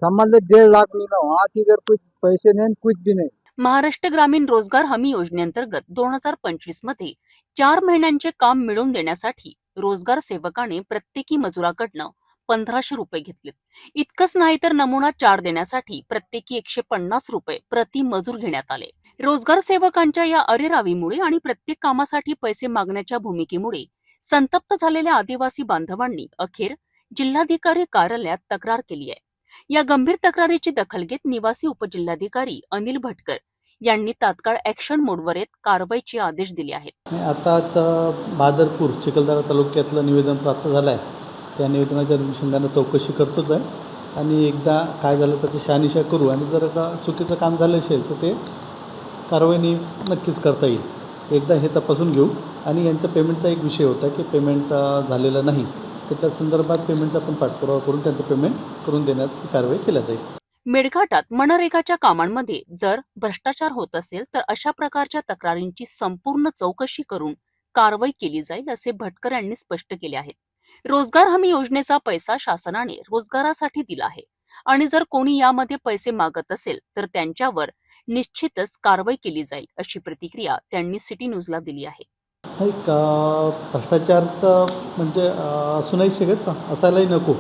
समझ ले 1.5 लाख मिला, वहाँ की इधर कुछ पैसे नहीं, कुछ भी नहीं। महाराष्ट्र ग्रामीण रोजगार हमी योजनेअंतर्गत 2025 मध्ये 4 महिन्यांचे काम मिळवून देण्यासाठी रोजगार सेवकाने प्रत्येकी मजुराकडनं 1500 रुपये घेतले। इतकंच नाही तर नमुना 4 देण्यासाठी प्रत्येकी 150 रुपये प्रति मजूर घेण्यात आले। रोजगार सेवकांच्या या अरेरावीमुळे आणि प्रत्येक कामासाठी पैसे मागण्याच्या भूमिकेमुळे संतप्त झालेल्या आदिवासी बांधवांनी अखेर जिल्हाधिकारी कार्यालयात तक्रार केली आहे। या गंभीर तक्रारीची दखल घेत निवासी उपजिल्हाधिकारी अनिल भटकर यांनी तात्काळ ॲक्शन मोडवर येत कारवाईचे आदेश दिले आहेत। आताच बहादरपूर चिखलदरा तालुक्यातलं निवेदन प्राप्त झालं आहे, त्या निवेदनाच्या अनुषंगाने चौकशी करतोच आहे, आणि एकदा काय झालं त्याची शहानिशा करू, आणि जर का चुकीचं काम झालं असेल तर ते कारवाई नक्कीच करता येईल। एकदा हे तपासून घेऊ, आणि यांचा पेमेंटचा एक विषय होता की पेमेंट झालेलं नाही, तर त्या संदर्भात पेमेंटचा आपण पाठपुरावा करून त्यांचं पेमेंट करून देण्याची कारवाई केली जाईल। मेळघाटात मनरेगाच्या कामांमध्ये जर भ्रष्टाचार होत असेल तर अशा प्रकारच्या तक्रारींची संपूर्ण चौकशी करून कारवाई केली जाईल असे भटकर यांनी स्पष्ट केले आहे। रोजगार हमी योजनेचा पैसा शासनाने रोजगारासाठी दिला आहे, आणि जर कोणी यामध्ये पैसे मागत असेल तर त्यांच्यावर निश्चितच कारवाई केली जाईल अशी प्रतिक्रिया त्यांनी सिटी न्यूजला दिली आहे। भ्रष्टाचारचं म्हणजे असू नाही शकत, असायलाही नको,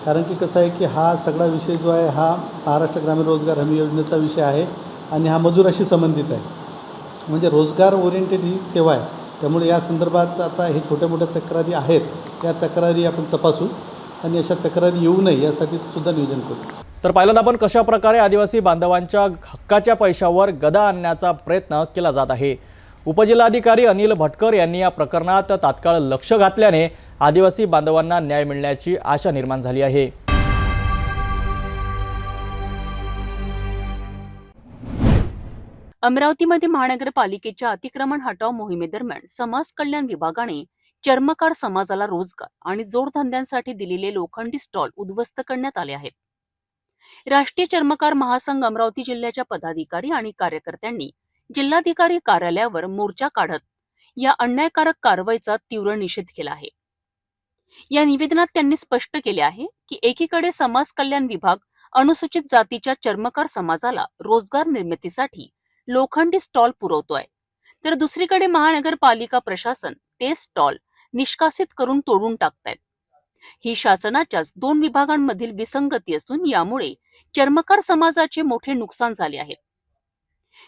कारण की कसं आहे की हा सगळा विषय जो आहे हा महाराष्ट्र ग्रामीण रोजगार हमी योजनेचा विषय आहे, आणि हा मजुराशी संबंधित आहे, म्हणजे रोजगार ओरिएंटेड ही सेवा आहे। त्यामुळे या संदर्भात आता हे छोट्या मोठ्या तक्रारी आहेत, त्या तक्रारी आपण तपासू, आणि अशा तक्रारी येऊ नये यासाठी सुद्धा नियोजन करू। तर पाहिलं आपण कशा प्रकारे आदिवासी बांधवांच्या हक्काच्या पैशावर गदा आणण्याचा प्रयत्न केला जात आहे। उपजिल्हाधिकारी अनिल भटकर यांनी या प्रकरणात तात्काळ लक्ष घातल्याने आदिवासी बांधवांना न्याय मिळण्याची आशा निर्माण झाली आहे। अमरावतीमध्ये महानगरपालिकेच्या अतिक्रमण हटाव मोहिमेदरम्यान समाज कल्याण विभागाने चर्मकार समाजाला रोजगार आणि जोडधंद्यांसाठी दिलेले लोखंडी स्टॉल उद्ध्वस्त करण्यात आले आहेत। राष्ट्रीय चर्मकार महासंघ अमरावती जिल्ह्याच्या पदाधिकारी आणि कार्यकर्त्यांनी जिल्हाधिकारी कार्यालयावर मोर्चा काढत या अन्यायकारक कारवाईचा तीव्र निषेध केला आहे। या निवेदनात त्यांनी स्पष्ट केले आहे की एकीकडे समाज कल्याण विभाग अनुसूचित जातीच्या चर्मकार समाजाला रोजगार निर्मितीसाठी लोखंडी स्टॉल पुरवतोय, तर दुसरीकडे महानगरपालिका प्रशासन ते स्टॉल निष्कासित करून तोडून टाकतायत। ही शासनाच्याच 2 विभागांमधील विसंगती असून यामुळे चर्मकार समाजाचे मोठे नुकसान झाले आहे।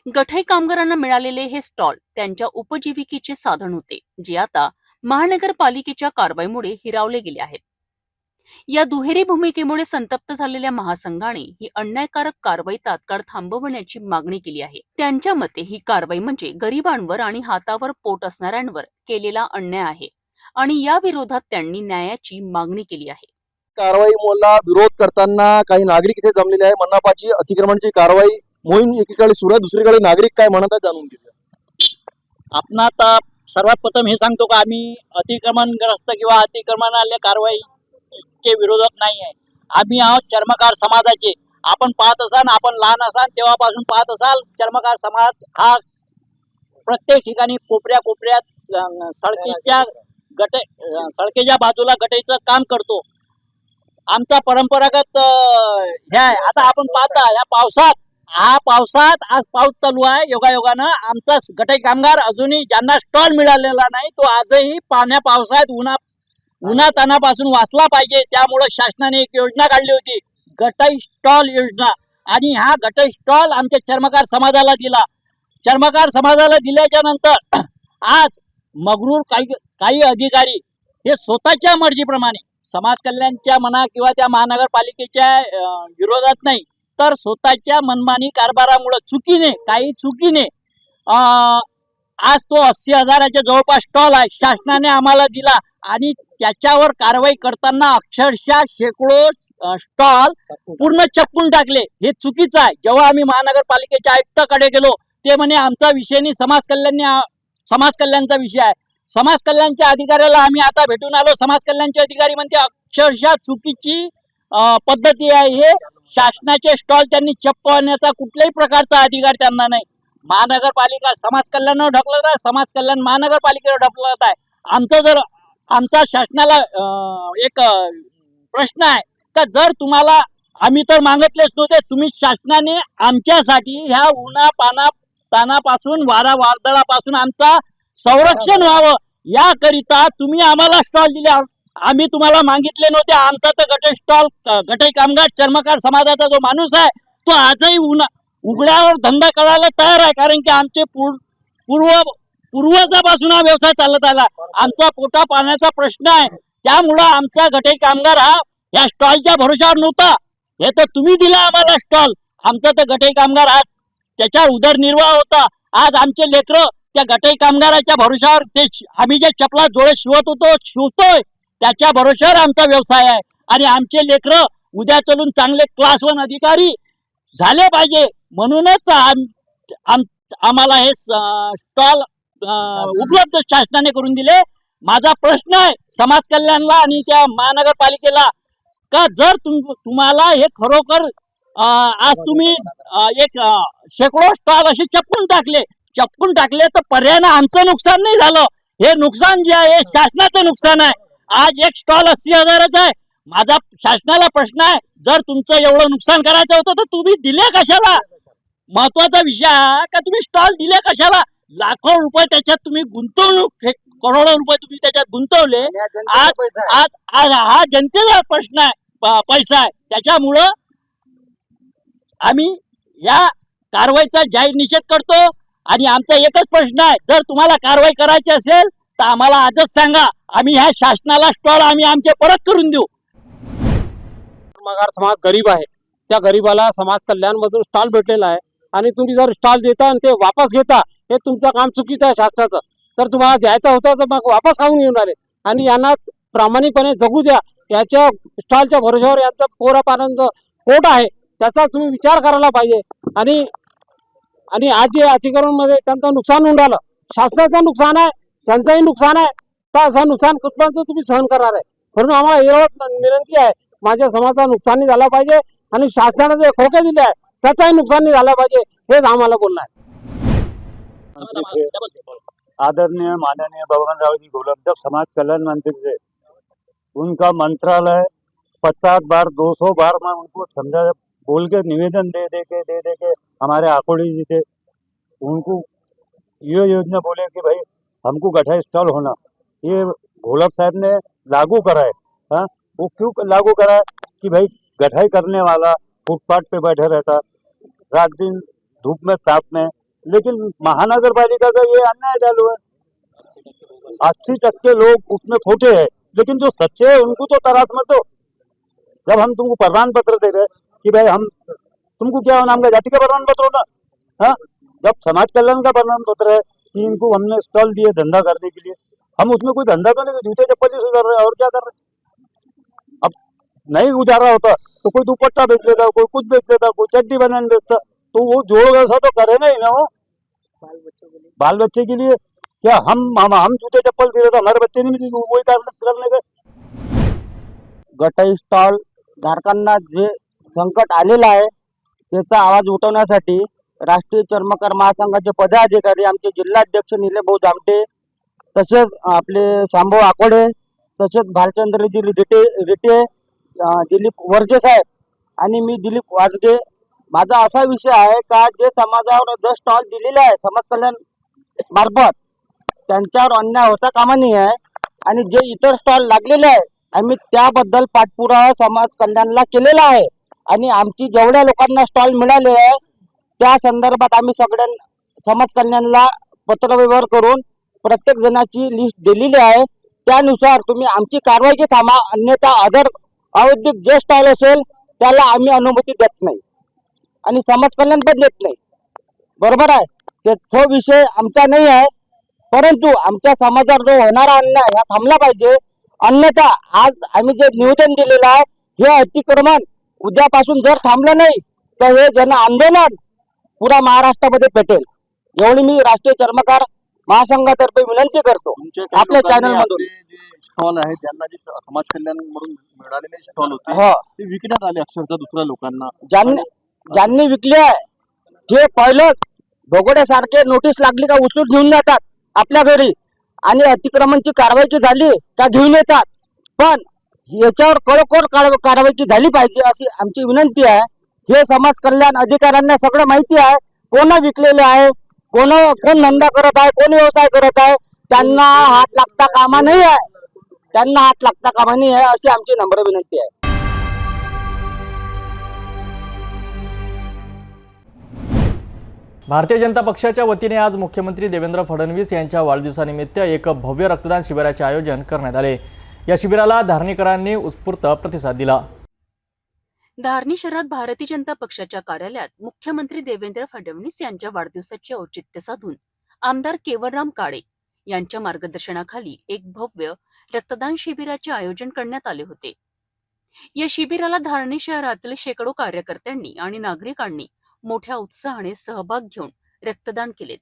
गठई कामगारांना मिळालेले हे स्टॉल त्यांच्या उपजीविकेचे साधन होते, जे आता महानगरपालिकेच्या कारवाईमुळे हिरावले गेले आहेत। या दुहेरी भूमिकेमुळे संतप्त झालेल्या महासंघाने ही अन्यायकारक कारवाई तात्काळ थांबवण्याची मागणी केली आहे। त्यांच्या मते ही कारवाई म्हणजे गरिबांवर आणि हातावर पोट असणाऱ्यांवर केलेला अन्याय आहे, आणि या विरोधात त्यांनी न्यायाची मागणी केली आहे। कारवाईला विरोध करताना काही नागरिक इथे जमलेले आहे। मनपाची अतिक्रमणाची कारवाई मोहीम एकीकडे सुरू आहे, दुसरीकडे नागरिक काय म्हणत आहेत जाणून घेऊया। आपण आता सर्वात प्रथम हे सांगतो का आम्ही अतिक्रमणग्रस्त किंवा अतिक्रमणाला कारवाईचे विरोधक नाही आहे. आम्ही आहोत चर्मकार समाजाचे. आपण पाहत असाल, आपण लहान असाल तेव्हापासून पाहत असाल, चर्मकार समाज हा प्रत्येक ठिकाणी कोपऱ्यात सडकेच्या बाजूला गटईचं काम करतो. आमचा परंपरागत हे आहे. आता आपण पाहता ह्या पावसात आज पाऊस चालू आहे. योगायोगानं आमचा गटई कामगार अजूनही ज्यांना स्टॉल मिळालेला नाही तो आजही पावसाळ्यात उन्हातानापासून वाचला पाहिजे. त्यामुळे शासनाने एक योजना काढली होती, गटई स्टॉल योजना. आणि हा गटई स्टॉल आमच्या चर्मकार समाजाला दिला. चर्मकार समाजाला दिल्याच्या नंतर आज मगरूर काही अधिकारी हे स्वतःच्या मर्जीप्रमाणे समाज कल्याणच्या म्हणा किंवा त्या महानगरपालिकेच्या विरोधात नाही, तर स्वतःच्या मनमानी कारभारामुळे चुकीने आज तो 80,000च्या जवळपास स्टॉल आहे शासनाने आम्हाला दिला. आणि त्याच्यावर कारवाई करताना अक्षरशः शेकडो स्टॉल पूर्ण चपकून टाकले. हे चुकीचं आहे. जेव्हा आम्ही महानगरपालिकेच्या आयुक्ताकडे गेलो ते म्हणे आमचा विषय नाही, समाज कल्याणचा विषय आहे. समाज कल्याणच्या अधिकाऱ्याला आम्ही आता भेटून आलो. समाज कल्याणचे अधिकारी म्हणते अक्षरशः चुकीची पद्धती आहे. हे शासनाचे स्टॉल त्यांनी चपकवण्याचा कुठल्याही प्रकारचा अधिकार त्यांना नाही. महानगरपालिका समाज कल्याणावर ढकलत आहे, समाज कल्याण महानगरपालिकेवर ढकलत आहे. आमचा शासनाला एक प्रश्न आहे का जर तुम्हाला आम्ही तर मागितलेच नव्हते, तुम्ही शासनाने आमच्यासाठी ह्या तानापासून वारा वादळापासून आमचा संरक्षण व्हावं याकरिता तुम्ही आम्हाला स्टॉल दिले. आम्ही तुम्हाला मागितले नव्हते. आमचा तर गटई कामगार चर्मकार समाजाचा जो माणूस आहे तो आजही उघड्यावर धंदा करायला तयार आहे. कारण की आमचे पूर्वजापासून हा व्यवसाय चालत आला. आमचा पोटा पाण्याचा प्रश्न आहे. त्यामुळं आमचा गटई कामगार हा या स्टॉलच्या भरोशावर नव्हता. हे तर तुम्ही दिला आम्हाला स्टॉल. आमचा तर गटई कामगार आज त्याच्यावर उदरनिर्वाह होता. आज आमचे लेकरं त्या गटई कामगाराच्या भरोशावर ते आम्ही जे चपला जोडे शिवतोय त्याच्या भरोशावर आमचा व्यवसाय आहे. आणि आमचे लेकरं उद्या चलून चांगले क्लास 1 अधिकारी झाले पाहिजे म्हणूनच आम्हाला हे स्टॉल उपलब्ध शासनाने करून दिले. माझा प्रश्न आहे समाज कल्याणला आणि त्या महानगरपालिकेला का जर तुम्हाला हे खरोखर आज तुम्ही एक शेकडो स्टॉल असे चपकून टाकले तर पर्यायानं आमचं नुकसान नाही झालं. हे नुकसान जे आहे शासनाचं नुकसान आहे. आज एक स्टॉल 80,000चा आहे. माझा शासनाला प्रश्न आहे जर तुमचं एवढं नुकसान करायचं होतं तर तुम्ही दिले कशाला? महत्वाचा विषय आहे का तुम्ही स्टॉल दिले कशाला? लाखो रुपये त्याच्यात तुम्ही गुंतवणूक, करोडो रुपये तुम्ही त्याच्यात गुंतवले. आज हा जनतेचा प्रश्न आहे, पैसा आहे. त्याच्यामुळं आम्ही या कारवाईचा जाहीर निषेध करतो. आणि आमचा एकच प्रश्न आहे, जर तुम्हाला कारवाई करायची असेल तर आम्हाला आजच सांगा. आम्ही ह्या शासनाला स्टॉल आम्ही आमचे परत करून देऊ. कामगार समाज गरीब आहे. त्या गरीबाला समाज कल्याण मधून स्टॉल भेटलेला आहे आणि तुम्ही जर स्टॉल देता आणि ते वापस घेता हे तुमचं काम चुकीचं आहे शासनाचं. तर तुम्हाला द्यायचं होतं तर मग वापस खाऊन घेऊन आले आणि यांना प्रामाणिकपणे जगू द्या. याच्या स्टॉलच्या भरोशावर यांचं पोरापारांचं पोट आहे त्याचा तुम्ही विचार करायला पाहिजे. आणि आज जे अतिक्रमण मध्ये त्यांचं नुकसान होऊन राहिलं, शासनाचं नुकसान आहे, त्यांचंही नुकसान आहे. तर असं नुकसान कुठपर्यंत तुम्ही सहन करणार आहे? म्हणून आम्हाला एवढं विनंती आहे, माझ्या समाजाचं नुकसान नाही झालं पाहिजे आणि शासनाने जे खोके दिले आहे त्याचाही नुकसान नहीं झाला पाहिजे, हेच आम्हाला बोलणं आहे. आदरणीय माननीय बबनरावजी घोलप जब समाज कल्याण मंत्री थे, उनका मंत्रालय 50 बार 200 बार मैं उनको समझा बोल के निवेदन दे दे के हमारे आकोड़ी जी थे, उनको ये योजना बोले कि भाई हमको गठा स्टॉल होना, ये घोलप साहब ने लागू कराए। हाँ, वो क्यों लागू कराए कि भाई गठाई करने वाला फुटपाथ पे बैठे रहता, रात दिन धूप में ताप में, लेकिन महानगर पालिका का ये अन्याय चालू है। 80% लोग उसमें खोटे हैं, लेकिन जो सच्चे हैं उनको तो तराश मत दो। जब हम तुमको प्रमाण पत्र दे रहे कि भाई हम तुमको क्या नाम का जाति का प्रमाण पत्र होना, हाँ, जब समाज कल्याण का प्रमाण पत्र है कि इनको हमने स्टॉल दिए धंधा करने के लिए, हम उसमें कोई धंधा तो नहीं, जूते चप्पल ही सुधार रहे हैं और क्या कर रहे हैं। अब नहीं गुजारा होता तो कोई दुपट्टा बेच लेता, कोई कुछ बेच लेता, कोई चड्डी बनाने बेचता, तो वो जोड़ वैसा तो करे नहीं ना, वो बाल बच्चे के लिए क्या हम जूते चप्पल दे रहे तो हमारे बच्चे नहीं वही करने का। गटाई स्टॉल धारकांना जे संकट आलेलं आहे त्याचा आवाज उठवण्यासाठी राष्ट्रीय चर्मकार महासंघाचे पदाधिकारी आमचे जिल्हाध्यक्ष निलेभाऊ जामटे, तसेच आपले शांभाऊ आकोडे, तसेच भालचंद्रजी रिटे, दिलीप वर्जे साहेब आणि मी दिलीप वाजगे, माझा असा विषय आहे का जे समाजावर जो स्टॉल दिलेले आहे समाज कल्याण मार्फत त्यांच्यावर अन्याय होता कामा नये आहे आणि जे इतर स्टॉल लागलेले आहे आम्ही त्याबद्दल पाठपुरावा समाज कल्याणला केलेला आहे आणि आमची जेवढ्या लोकांना स्टॉल मिळाले आहे त्या संदर्भात आम्ही सगळ्या समाज कल्याणला पत्रव्यवहार करून प्रत्येक जणाची लिस्ट दिलेली आहे। त्यानुसार तुम्ही आमची कारवाई थांबा, अन्यथा अदर अवैधिक जे स्टॉल असेल त्याला आम्ही अनुमती देत नाही आणि समाज कल्याण पण देत नाही। बरोबर आहे, तो विषय आमचा नाही आहे, परंतु आमच्या समाजावर जो होणारा अन्याय हा थांबला पाहिजे। अन्यथा आज आम्ही जे निवेदन दिलेलं आहे हे अतिक्रमण उद्यापासून जर थांबलं नाही तर हे जन आंदोलन पुरा महाराष्ट्रामध्ये पेटेल, एवढी मी राष्ट्रीय चर्मकार महासंघातर्फे विनंती करतो आपल्या चॅनल मधून। जे स्टॉल आहे त्यांना जे समाज कल्याण म्हणून मिळालेले स्टॉल होते हो, ते विकण्यात आले अक्षरशः दुसऱ्या लोकांना। ज्यांनी विकले आहे ते पहिलं भोगड्यासारखे नोटीस लागली का उचलून घेऊन जातात आपल्या घरी आणि अतिक्रमणची कारवाई झाली का घेऊन येतात, पण याच्यावर कडकोड कारवाई झाली पाहिजे अशी आमची विनंती आहे। हे समाज कल्याण अधिकाऱ्यांना सगळं माहिती आहे कोण विकलेले आहे, कोण धंदा करत आहे, कोण व्यवसाय करत आहे, त्यांना हात लागता कामा नाही आहे अशी आमची नम्र विनंती आहे। भारतीय जनता पक्षाच्या वतीने आज मुख्यमंत्री देवेंद्र फडणवीस यांच्या वाढदिवसानिमित्त एक भव्य रक्तदान शिबिराचे आयोजन करण्यात आले। या शिबिराला धारणीकरांनी उत्स्फूर्त प्रतिसाद दिला। धारणी शहरात भारतीय जनता पक्षाच्या कार्यालयात मुख्यमंत्री देवेंद्र फडणवीस यांच्या वाढदिवसाचे औचित्य साधून आमदार केवलराम काळे यांच्या मार्गदर्शनाखाली एक भव्य रक्तदान शिबिराचे आयोजन करण्यात आले होते। या शिबिराला धारणी शहरातील शेकडो कार्यकर्त्यांनी आणि नागरिकांनी मोठ्या उत्साहाने सहभाग घेऊन रक्तदान केलेत।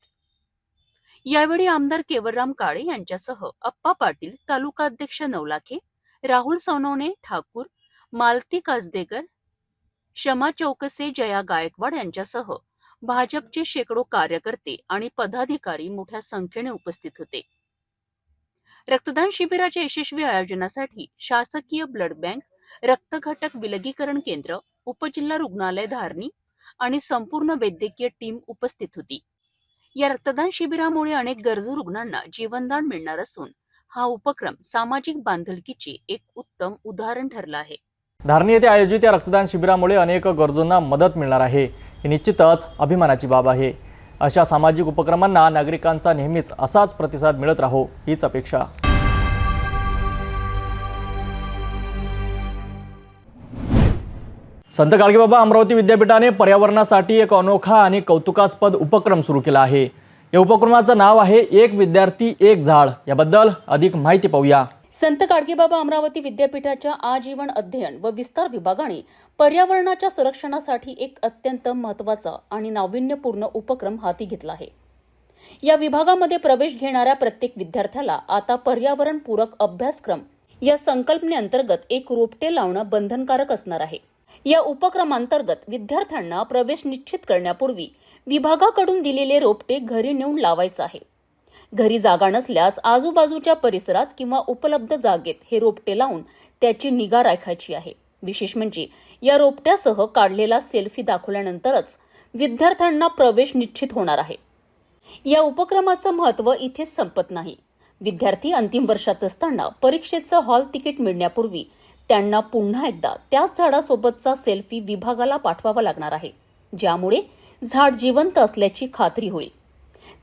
यावेळी आमदार केवलराम काळे यांच्यासह अप्पा पाटील, तालुकाध्यक्ष नवलाखे, राहुल सोनवणे ठाकूर, मालती कासदेकर, शमा चौकसे, जया गायकवाड यांच्यासह भाजपचे शेकडो कार्यकर्ते आणि पदाधिकारी मोठ्या संख्येने उपस्थित होते। रक्तदान शिबिराच्या यशस्वी आयोजनासाठी शासकीय ब्लड बँक, रक्तघटक विलगीकरण केंद्र, उपजिल्हा रुग्णालय धारणी आणि संपूर्ण वैद्यकीय टीम उपस्थित होती। या रक्तदान शिबिरामुळे अनेक गरजू रुग्णांना जीवनदान मिळणार असून हा उपक्रम सामाजिक बांधिलकीचे एक उत्तम उदाहरण ठरला आहे। धारणी येथे आयोजित या रक्तदान शिबिरामुळे अनेक गरजूंना मदत मिळणार आहे, ही निश्चितच अभिमानाची बाब आहे। अशा सामाजिक उपक्रमांना नागरिकांचा नेहमीच असाच प्रतिसाद मिळत राहो हीच अपेक्षा। संत गाडगेबाबा अमरावती विद्यापीठाने पर्यावरणासाठी एक अनोखा आणि कौतुकास्पद उपक्रम सुरू केला आहे। या उपक्रमाचं नाव आहे एक विद्यार्थी एक झाड। याबद्दल अधिक माहिती पाहूया। संत गाडगेबाबा अमरावती विद्यापीठाच्या आजीवन अध्ययन व विस्तार विभागाने पर्यावरणाच्या संरक्षणासाठी एक अत्यंत महत्त्वाचा आणि नाविन्यपूर्ण उपक्रम हाती घेतला आहे। या विभागामध्ये प्रवेश घेणाऱ्या प्रत्येक विद्यार्थ्याला आता पर्यावरणपूरक अभ्यासक्रम या संकल्पनेअंतर्गत एक रोपटे लावणं बंधनकारक असणार आहे। या उपक्रमांतर्गत विद्यार्थ्यांना प्रवेश निश्चित करण्यापूर्वी विभागाकडून दिलेले रोपटे घरी नेऊन लावायचं आहे। घरी जागा नसल्यास आजूबाजूच्या परिसरात किंवा उपलब्ध जागेत हे रोपटे लावून त्याची निगा राखायची आहे। विशेष म्हणजे या रोपट्यासह काढलेला सेल्फी दाखवल्यानंतरच विद्यार्थ्यांना प्रवेश निश्चित होणार आहे। या उपक्रमाचं महत्त्व इथेच संपत नाही। विद्यार्थी अंतिम वर्षात असताना परीक्षेचं हॉल तिकीट मिळण्यापूर्वी त्यांना पुन्हा एकदा त्याच झाडासोबतचा सेल्फी विभागाला पाठवावा लागणार आहे, ज्यामुळे झाड जिवंत असल्याची खात्री होईल।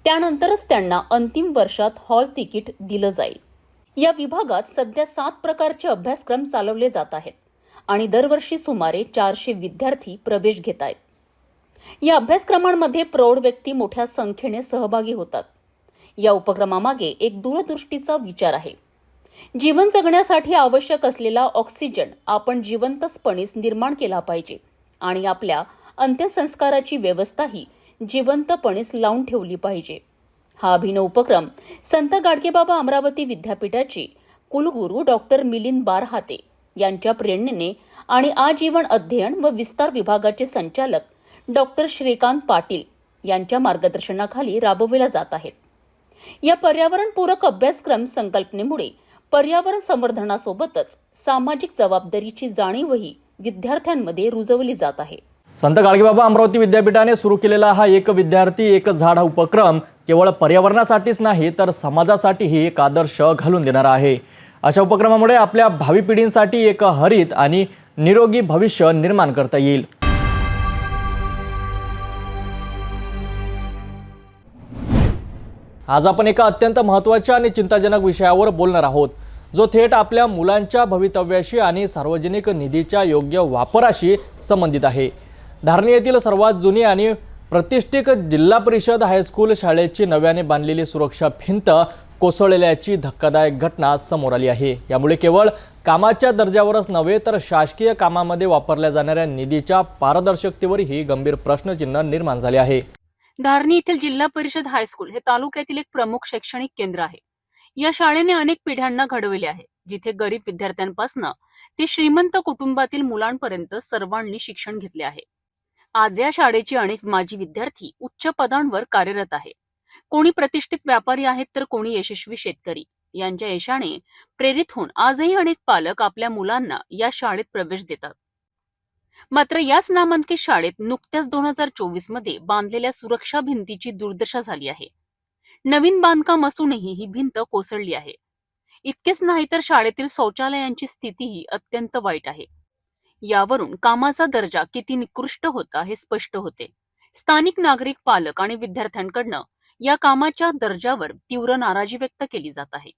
त्यानंतरच त्यांना अंतिम वर्षात हॉल तिकीट दिलं जाईल। या विभागात सध्या 7 प्रकारचे अभ्यासक्रम चालवले जात आहेत आणि दरवर्षी सुमारे 400 विद्यार्थी प्रवेश घेत आहेत। या अभ्यासक्रमांमध्ये प्रौढ व्यक्ती मोठ्या संख्येने सहभागी होतात। या उपक्रमामागे एक दूरदृष्टीचा विचार आहे। जीवन जगण्यासाठी आवश्यक असलेला ऑक्सिजन आपण जिवंतपणेच निर्माण केला पाहिजे आणि आपल्या अंत्यसंस्काराची व्यवस्थाही जिवंतपणेच लावून ठेवली पाहिजे। हा अभिनव उपक्रम संत गाडगेबाबा अमरावती विद्यापीठाची कुलगुरू डॉक्टर मिलिंद बारहाते यांच्या प्रेरणेने आणि आजीवन अध्ययन व विस्तार विभागाचे संचालक डॉक्टर श्रीकांत पाटील यांच्या मार्गदर्शनाखाली राबविला जात आहे. या पर्यावरणपूरक अभ्यासक्रम संकल्पनेमुळे पर्यावरण संवर्धनासोबतच सामाजिक जबाबदारीची जाणीवही विद्यार्थ्यांमध्ये रुजवली जात आहे. संत गाडगेबाबा अमरावती विद्यापीठाने सुरू केलेला हा एक विद्यार्थी एक झाड हा उपक्रम केवळ पर्यावरणासाठीच नाही तर समाजासाठीही एक आदर्श घालून देणारा आहे. अशा उपक्रमामुळे आपल्या भावी पिढींसाठी एक हरित आणि निरोगी भविष्य निर्माण करता येईल. आज आपण एका अत्यंत महत्त्वाच्या आणि चिंताजनक विषयावर बोलणार आहोत, जो थेट आपल्या मुलांच्या भवितव्याशी आणि सार्वजनिक निधीच्या योग्य वापराशी संबंधित आहे. धारणी येथील सर्वात जुनी आणि प्रतिष्ठित जिल्हा परिषद हायस्कूल शाळेची नव्याने बांधलेली सुरक्षा भिंत कोसळल्याची धक्कादायक घटना समोर आली आहे. यामुळे केवळ कामाच्या दर्जावरच नव्हे तर शासकीय कामामध्ये वापरल्या जाणाऱ्या निधीच्या पारदर्शकतेवरही गंभीर प्रश्नचिन्ह निर्माण झाले आहे. धारणी येथील जिल्हा परिषद हायस्कूल हे तालुक्यातील एक प्रमुख शैक्षणिक केंद्र आहे. या शाळेने अनेक पिढ्यांना घडविले आहे, जिथे गरीब विद्यार्थ्यांपासून ते श्रीमंत कुटुंबातील मुलांपर्यंत सर्वांनी शिक्षण घेतले आहे. आज या शाळेचे अनेक माजी विद्यार्थी उच्च पदांवर कार्यरत आहे. कोणी प्रतिष्ठित व्यापारी आहेत तर कोणी यशस्वी शेतकरी. यांच्या यशाने प्रेरित होऊन आजही अनेक पालक आपल्या मुलांना या शाळेत प्रवेश देतात. मात्र याच नामांकित शाळेत नुकत्याच 2024 मध्ये बांधलेल्या सुरक्षा भिंतीची दुर्दशा झाली आहे. नवीन बांधकाम असूनही ही भिंत कोसळली आहे. इतकेच नाही तर शाळेतील शौचालयांची स्थितीही अत्यंत वाईट आहे. यावरून कामाचा दर्जा किती निकृष्ट होता हे स्पष्ट होते. स्थानिक नागरिक, पालक आणि विद्यार्थ्यांकडनं या कामाच्या दर्जावर तीव्र नाराजी व्यक्त केली जात आहे.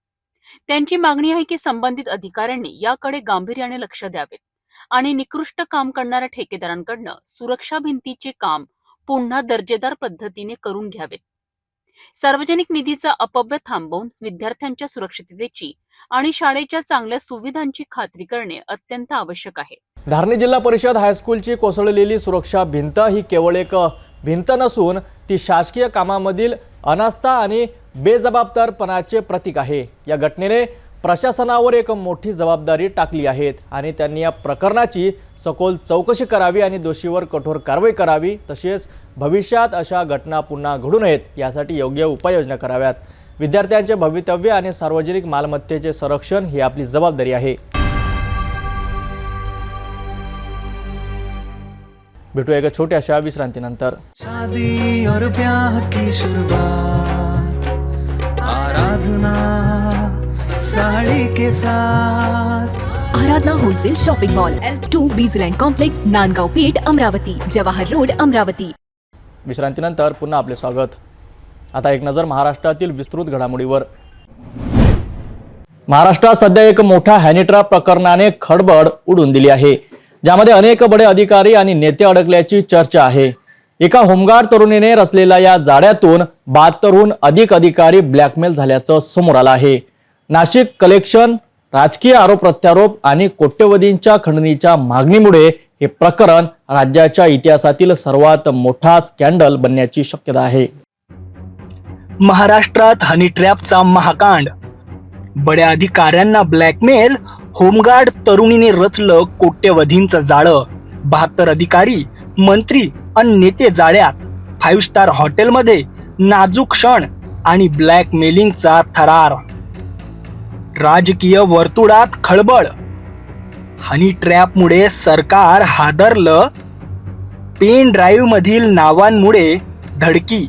त्यांची मागणी आहे की संबंधित अधिकाऱ्यांनी याकडे गांभीर्याने लक्ष द्यावे आणि निकृष्ट काम करणाऱ्या ठेकेदारांकडनं सुरक्षा भिंतीचे काम पुन्हा दर्जेदार पद्धतीने करून घ्यावेत. सार्वजनिक निधीचा अपव्यय थांबवून विद्यार्थ्यांच्या सुरक्षिततेची आणि शाळेच्या चांगल्या सुविधांची खात्री करणे अत्यंत आवश्यक आहे. धारणी जिल्हा परिषद हायस्कूलची कोसळलेली सुरक्षा भिंत ही केवळ एक भिंत नसून ती शासकीय कामामधील अनास्था आणि बेजबाबदारपणाचे प्रतीक आहे. या घटनेने प्रशासनावर एक मोठी जबाबदारी टाकली आहे आणि त्यांनी या प्रकरणाची सखोल चौकशी करावी आणि दोषीवर कठोर कारवाई करावी. तसेच भविष्यात अशा घटना पुन्हा घडू नयेत यासाठी योग्य उपाययोजना कराव्यात. विद्यार्थ्यांचे भवितव्य आणि सार्वजनिक मालमत्तेचे संरक्षण ही आपली जबाबदारी आहे. भेटूया एका छोट्याशा विश्रांतीनंतर. शादी और ब्याह की शुरुआत आराधना साड़ी के साथ. Aradhana wholesale shopping mall L2 Bijland complex, Nandgaon Peth, Amravati, Jawahar road, Amravati. विश्रांतीनंतर पुन्हा आपले स्वागत. आता एक नजर महाराष्ट्रातील विस्तृत घडामोडीवर. महाराष्ट्रात सध्या एक मोठ्या हनी ट्रॅप प्रकरणाने खळबळ उडून दिली आहे, ज्यामध्ये अनेक बडे अधिकारी आणि नेते अडकल्याची चर्चा आहे. एका होमगार्ड तरुणीने रचलेल्या या जाळ्यातून 72हून अधिक अधिकारी ब्लॅकमेल झाल्याचं समोर आलं आहे. नाशिक कलेक्शन, राजकीय आरोप प्रत्यारोप आणि कोट्यवधींच्या खंडणीच्या मागणीमुळे हे प्रकरण राज्याच्या इतिहासातील सर्वात मोठा स्कॅन्डल बनण्याची शक्यता आहे. महाराष्ट्रात हनी ट्रॅपचा महाकांड. बड्या अधिकाऱ्यांना ब्लॅकमेल, होमगार्ड तरुणीने रचलं कोट्यवधींचं जाळं. 72 अधिकारी, मंत्री आणि नेते जाळ्यात. 5 स्टार हॉटेलमध्ये नाजूक क्षण आणि ब्लॅकमेलिंगचा थरार. राजकीय वर्तुळात खळबळ. हनी ट्रॅपमुळे सरकार हादरलं. पेन ड्राईव्ह मधील नावांमुळे धडकी.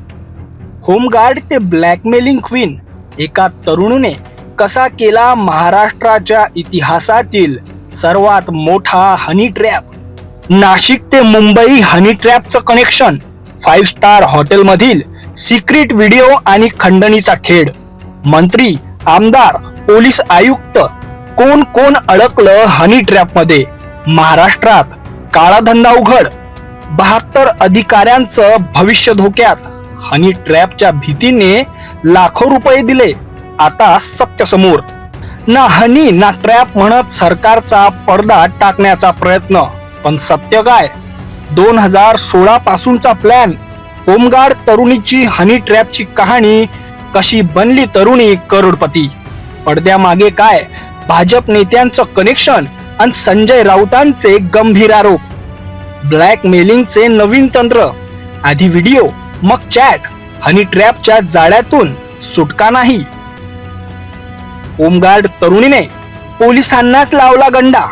होमगार्ड ते ब्लॅकमेलिंग क्वीन, एका तरुणीने कसा केला महाराष्ट्राच्या इतिहासातील सर्वात मोठा हनी ट्रॅप. नाशिक ते मुंबई हनी ट्रॅपचं कनेक्शन. 5 स्टार हॉटेलमधील सिक्रेट व्हिडिओ आणि खंडणीचा खेळ. मंत्री, आमदार, पोलीस आयुक्त, कोण कोण अडकलं हनी ट्रॅप मध्ये. महाराष्ट्रात काळा धंदा उघड. 72 अधिकाऱ्यांचं भविष्य धोक्यात. हनी ट्रॅपच्या भीतीने लाखो रुपये दिले. आता सत्य समोर. ना हनी ना ट्रॅप म्हणत सरकारचा पडदा टाकण्याचा प्रयत्न, पण सत्य काय? 2016 पासूनचा प्लॅन. होमगार्ड तरुणीची हनी ट्रॅपची कहाणी कशी बनली तरुणी करोडपती? पडद्यामागे काय भाजप नेत्यांचं कनेक्शन आणि संजय राऊतांचे गंभीर आरोप. ब्लॅकमेलिंगचे नवीन तंत्र, आधी व्हिडिओ मग चॅट, हनी ट्रॅपच्या जाळ्यातून सुटका नाही. होमगार्ड तरुणीने पोलिसांनाच लावला गंडा.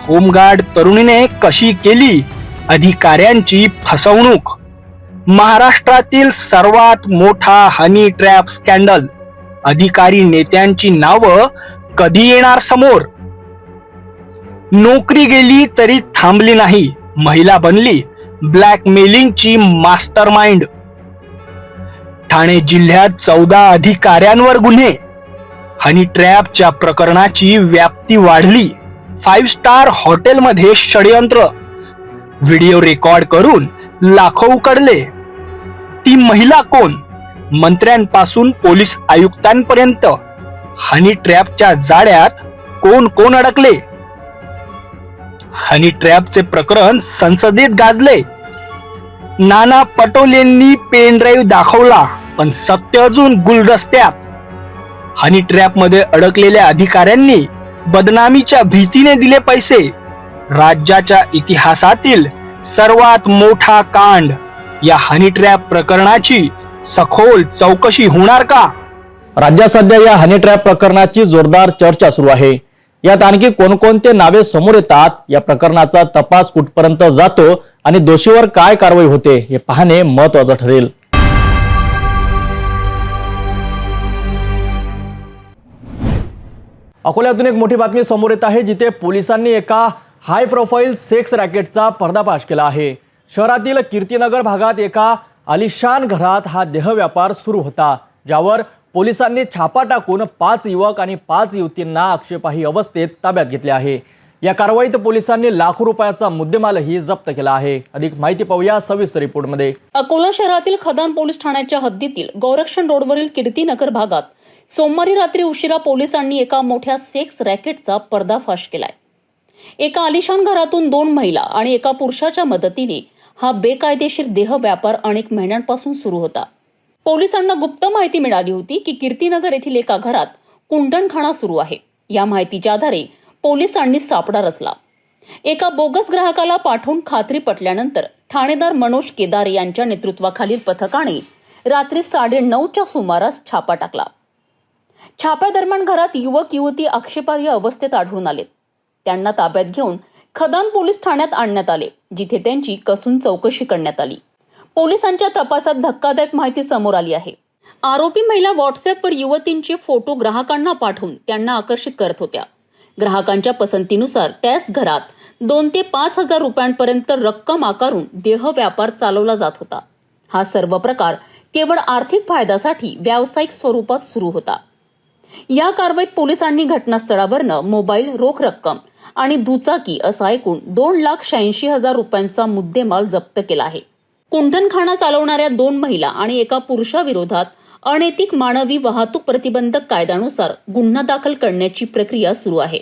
होमगार्ड तरुणीने कशी केली अधिकाऱ्यांची फसवणूक? महाराष्ट्रातील सर्वात मोठा हनी ट्रॅप स्कॅन्डल. अधिकारी नेत्यांची नावं कधी येणार समोर? नोकरी गेली तरी थांबली नाही, महिला बनली ब्लॅकमेलिंगची मास्टरमाइंड. ठाणे जिल्ह्यात 14 अधिकाऱ्यांवर गुन्हे. हनी ट्रॅपच्या प्रकरणाची व्याप्ती वाढली. 5 स्टार हॉटेलमध्ये षडयंत्र. व्हिडिओ रेकॉर्ड करून लाखो उकडले. ती महिला कोण? मंत्र्यांपासून पोलीस आयुक्तांपर्यंत हनी ट्रॅपच्या जाळ्यात कोण कोण अडकले? हनी ट्रॅपचे प्रकरण संसदेत गाजले. नाना पटोलेंनी पेन ड्राईव्ह दाखवला, पण सत्य अजून गुलदस्त्यात. हनी ट्रॅप मध्ये अडकलेल्या अधिकाऱ्यांनी बदनामीच्या भीतीने दिले पैसे. राज्याच्या इतिहासातील सर्वात मोठा कांड. या हनी ट्रॅप प्रकरणाची सखोल चौकशी होणार का? राज्यात सध्या या हनी ट्रॅप प्रकरणाची जोरदार चर्चा सुरू आहे. यात आणखी कोणकोणते नावे समोर येतात, या प्रकरणाचा तपास कुठपर्यंत जातो आणि दोषीवर काय कारवाई होते हे पाहणे महत्त्वाचं ठरेल. अकोल्यातून एक मोठी बातमी समोर येत आहे, जिथे पोलिसांनी एका हाय प्रोफाईल सेक्स रॅकेटचा पर्दाफाश केला आहे. शहरातील कीर्तीनगर भागात एका आलिशान घरात हा देहव्यापार सुरू होता, ज्यावर पोलिसांनी छापा टाकून 5 युवक आणि 5 युवतींना आक्षेपार्ह अवस्थेत ताब्यात घेतले आहे. या कारवाईत पोलिसांनी लाखो रुपयाचा मुद्देमालही जप्त केला आहे. अधिक माहिती पाहूया सविस्तर रिपोर्टमध्ये. अकोला शहरातील खदान पोलीस ठाण्याच्या हद्दीतील गौरक्षण रोडवरील कीर्तीनगर भागात सोमवारी रात्री उशिरा पोलिसांनी एका मोठ्या सेक्स रॅकेटचा पर्दाफाश केलाय. एका आलिशान घरातून 2 महिला आणि एका पुरुषाच्या मदतीने हा बेकायदेशीर देह व्यापार अनेक महिन्यांपासून सुरू होता. पोलिसांना गुप्त माहिती मिळाली होती की कीर्तीनगर येथील एका घरात कुंटणखाना सुरू आहे. या माहितीच्या आधारे पोलिसांनी सापळा रचला. एका बोगस ग्राहकाला पाठवून खात्री पटल्यानंतर ठाणेदार मनोज केदारे यांच्या नेतृत्वाखालील पथकाने रात्री 9:30च्या सुमारास छापा टाकला. छाप्यादरम्यान घरात युवक युवती आक्षेपार्ह अवस्थेत आढळून आलेत. त्यांना ताब्यात घेऊन खदान पोलीस ठाण्यात आणण्यात आले, जिथे त्यांची कसून चौकशी करण्यात आली. पोलिसांच्या तपासात धक्कादायक माहिती समोर आली आहे. आरोपी महिला व्हॉट्सअपवर युवतींचे फोटो ग्राहकांना पाठवून त्यांना आकर्षित करत होत्या. ग्राहकांच्या पसंतीनुसार त्याच घरात 2 ते 5 हजार रुपयांपर्यंत रक्कम आकारून देह व्यापार चालवला जात होता. हा सर्व प्रकार केवळ आर्थिक फायद्यासाठी व्यावसायिक स्वरूपात सुरू होता. या कारवाईत पोलिसांनी घटनास्थळावरनं मोबाईल, रोख रक्कम आणि दुचाकी असा एकूण 2,86,000 रुपयांचा मुद्देमाल जप्त केला आहे. कुंटणखाना चालवणाऱ्या 2 महिला आणि एका पुरुषाविरोधात अनैतिक मानवी वाहतूक प्रतिबंधक कायद्यानुसार गुन्हा दाखल करण्याची प्रक्रिया सुरू आहे.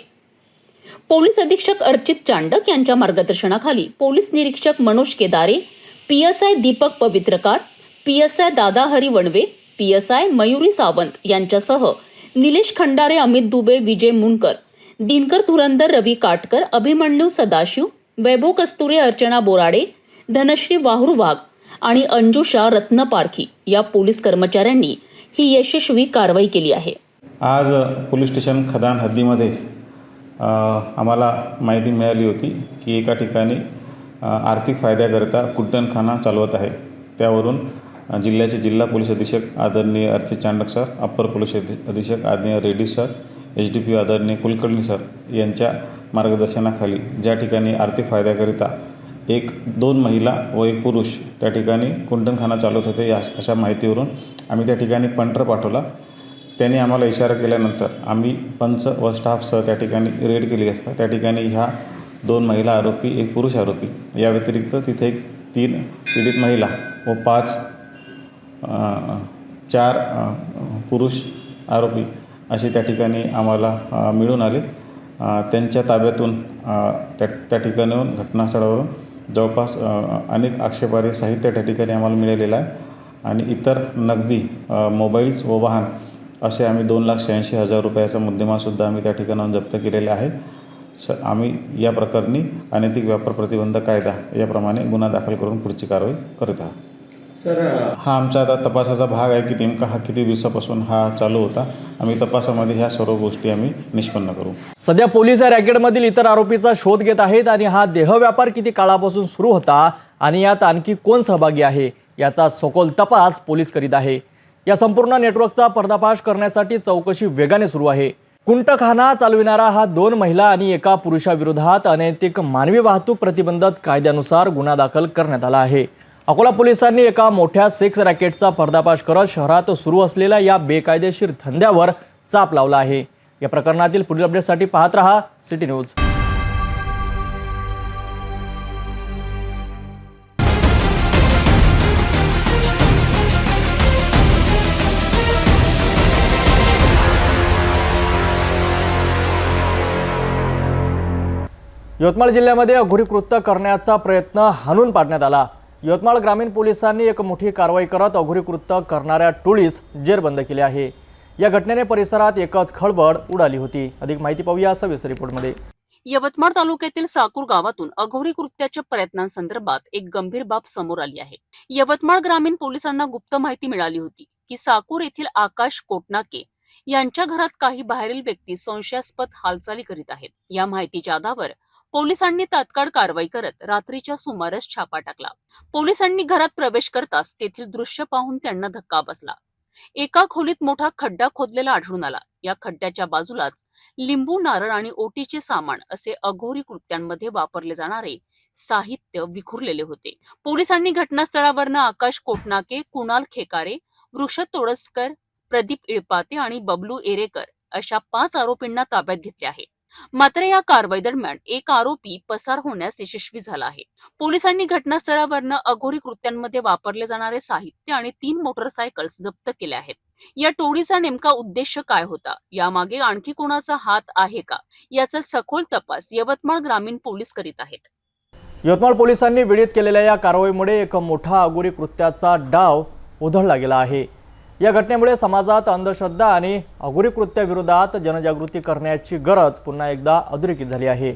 पोलीस अधीक्षक अर्चित चांडक यांच्या मार्गदर्शनाखाली पोलीस निरीक्षक मनोज केदारे, PSI दीपक पवित्रकार, PSI दादाहरी वणवे, PSI मयुरी सावंत यांच्यासह निलेश खंडारे, अमित दुबे, विजय मुंडकर, दिनकर धुरंदर, रवी काटकर, अभिमन्यू सदाशिव, वैभव कस्तुरे, अर्चना बोराडे, धनश्री वाहुर वाघ आणि अंजुषा रत्नपारखी या पोलीस कर्मचाऱ्यांनी ही यशस्वी कारवाई केली आहे. आज पोलीस स्टेशन खदान हद्दीमध्ये आम्हाला माहिती मिळाली होती की एका ठिकाणी आर्थिक फायद्याकरिता कुंटणखाना चालवत आहे. त्यावरून जिल्ह्याचे जिल्हा पोलीस अधीक्षक आदरणीय Archit Chandak sir, upper police अधीक्षक आदरणीय रेड्डी सर, HDPO आदरणीय कुलकर्णी सर यांच्या मार्गदर्शनाखाली ज्या ठिकाणी आर्थिक फायद्याकरिता 2 महिला व 1 पुरुष त्या ठिकाणी कुंटणखाना चालवत होते, अशा माहितीवरून आम्ही त्या ठिकाणी पंटर पाठवला. त्यांनी आम्हाला इशारा केल्यानंतर आम्ही पंच व स्टाफसह त्या ठिकाणी रेड केली असता त्या ठिकाणी ह्या 2 महिला आरोपी, 1 पुरुष आरोपी या व्यतिरिक्त तिथे 3 पीडित महिला व 4 पुरुष आरोपी असे त्या ठिकाणी आम्हाला मिळून आले. त्यांच्या ताब्यातून त्या ठिकाणाहून घटनास्थळावरून जवळपास अनेक आक्षेपार्ह साहित्य त्या ठिकाणी आम्हाला मिळालेलं आहे. आणि इतर नगदी मोबाईल्स व वाहन असे आम्ही 2,86,000 रुपयाचा मुद्देमालसुद्धा आम्ही त्या ठिकाणाहून जप्त केलेले आहे. आम्ही या प्रकरणी अनैतिक व्यापार प्रतिबंध कायदा याप्रमाणे गुन्हा दाखल करून पुढची कारवाई करत आहोत. सर, हा आमचा आता तपासाचा भाग आहे की नेमका हा किती दिवसापासून हा चालू होता. आम्ही तपासामध्ये ह्या सर्व गोष्टी आम्ही निष्पन्न करू. सध्या पोलीस या रॅकेटमधील इतर आरोपीचा शोध घेत आहेत आणि हा देहव्यापार किती काळापासून सुरू होता आणि यात आणखी कोण सहभागी आहे याचा सखोल तपास पोलीस करीत आहे. या संपूर्ण नेटवर्कचा पर्दाफाश करण्यासाठी चौकशी वेगाने सुरू आहे. कुंटखाना चालविणारा हा 2 महिला आणि एका पुरुषाविरोधात अनैतिक मानवी वाहतूक प्रतिबंधक कायद्यानुसार गुन्हा दाखल करण्यात आला आहे. अकोला पोलिसांनी एका मोठ्या सेक्स रॅकेटचा पर्दाफाश करत शहरात सुरू असलेल्या या बेकायदेशीर धंद्यावर चाप लावला आहे. या प्रकरणातील पुढील अपडेटसाठी पाहत रहा सिटी न्यूज. यवतमाळ जिल्ह्यामध्ये अघोरी कृत्य करण्याचा प्रयत्न हाणून पाडण्यात आला. यवतमाळ ग्रामीण पोलिसांनी एक मोठी कारवाई करत अघोरी कृत्य करणाऱ्या टोळीस जेरबंद केले आहे. या घटनेने परिसरात एकच खळबळ उडाली होती. अधिक माहिती पाहूया सविस्तर रिपोर्टमध्ये. यवतमाळ तालुक्यातील साकूर गावातून अघोरी कृत्याच्या प्रयत्नांसंदर्भात एक गंभीर बाब समोर आली आहे. यवतमाळ ग्रामीण पोलिसांना गुप्त माहिती मिळाली होती की साकूर येथील आकाश कोटनाके यांच्या घरात काही बाहेरील व्यक्ती संशयास्पद हालचाली करीत आहेत. या माहितीच्या आधारावर पोलिसांनी तात्काळ कारवाई करत रात्रीच्या सुमारास छापा टाकला. पोलिसांनी घरात प्रवेश करताच तेथील दृश्य पाहून त्यांना धक्का बसला. एका खोलीत मोठा खड्डा खोदलेला आढळून आला. या खड्ड्याच्या बाजूलाच लिंबू, नारळ आणि ओटीचे सामान असे अघोरी कृत्यांमध्ये वापरले जाणारे साहित्य विखुरलेले होते. पोलिसांनी घटनास्थळावरनं आकाश कोटनाके, कुणाल खेकारे, वृषभ तोडसकर, प्रदीप इळपाते आणि बबलू एरेकर अशा 5 आरोपींना ताब्यात घेतले आहे. मात्र या कारवाई दरम्यान एक आरोपी पसार होण्यास यशस्वी झाला आहे. पोलिसांनी घटनास्थळावरनं अघोरी कृत्यांमध्ये वापरले जाणारे साहित्य आणि 3 मोटरसायकल्स जप्त केल्या आहेत. या टोळीचा नेमका उद्देश काय होता, यामागे आणखी कोणाचा हात आहे का, याचा सखोल तपास यवतमाळ ग्रामीण पोलीस करीत आहेत. यवतमाळ पोलिसांनी वेळीत केलेल्या या कारवाईमुळे एक मोठा अघोरी कृत्याचा डाव उधळला गेला आहे. या घटनेमुळे समाजात अंधश्रद्धा आणि अघोरी कृत्याविरोधात जनजागृती करण्याची गरज पुन्हा एकदा अधोरेखित झाली आहे.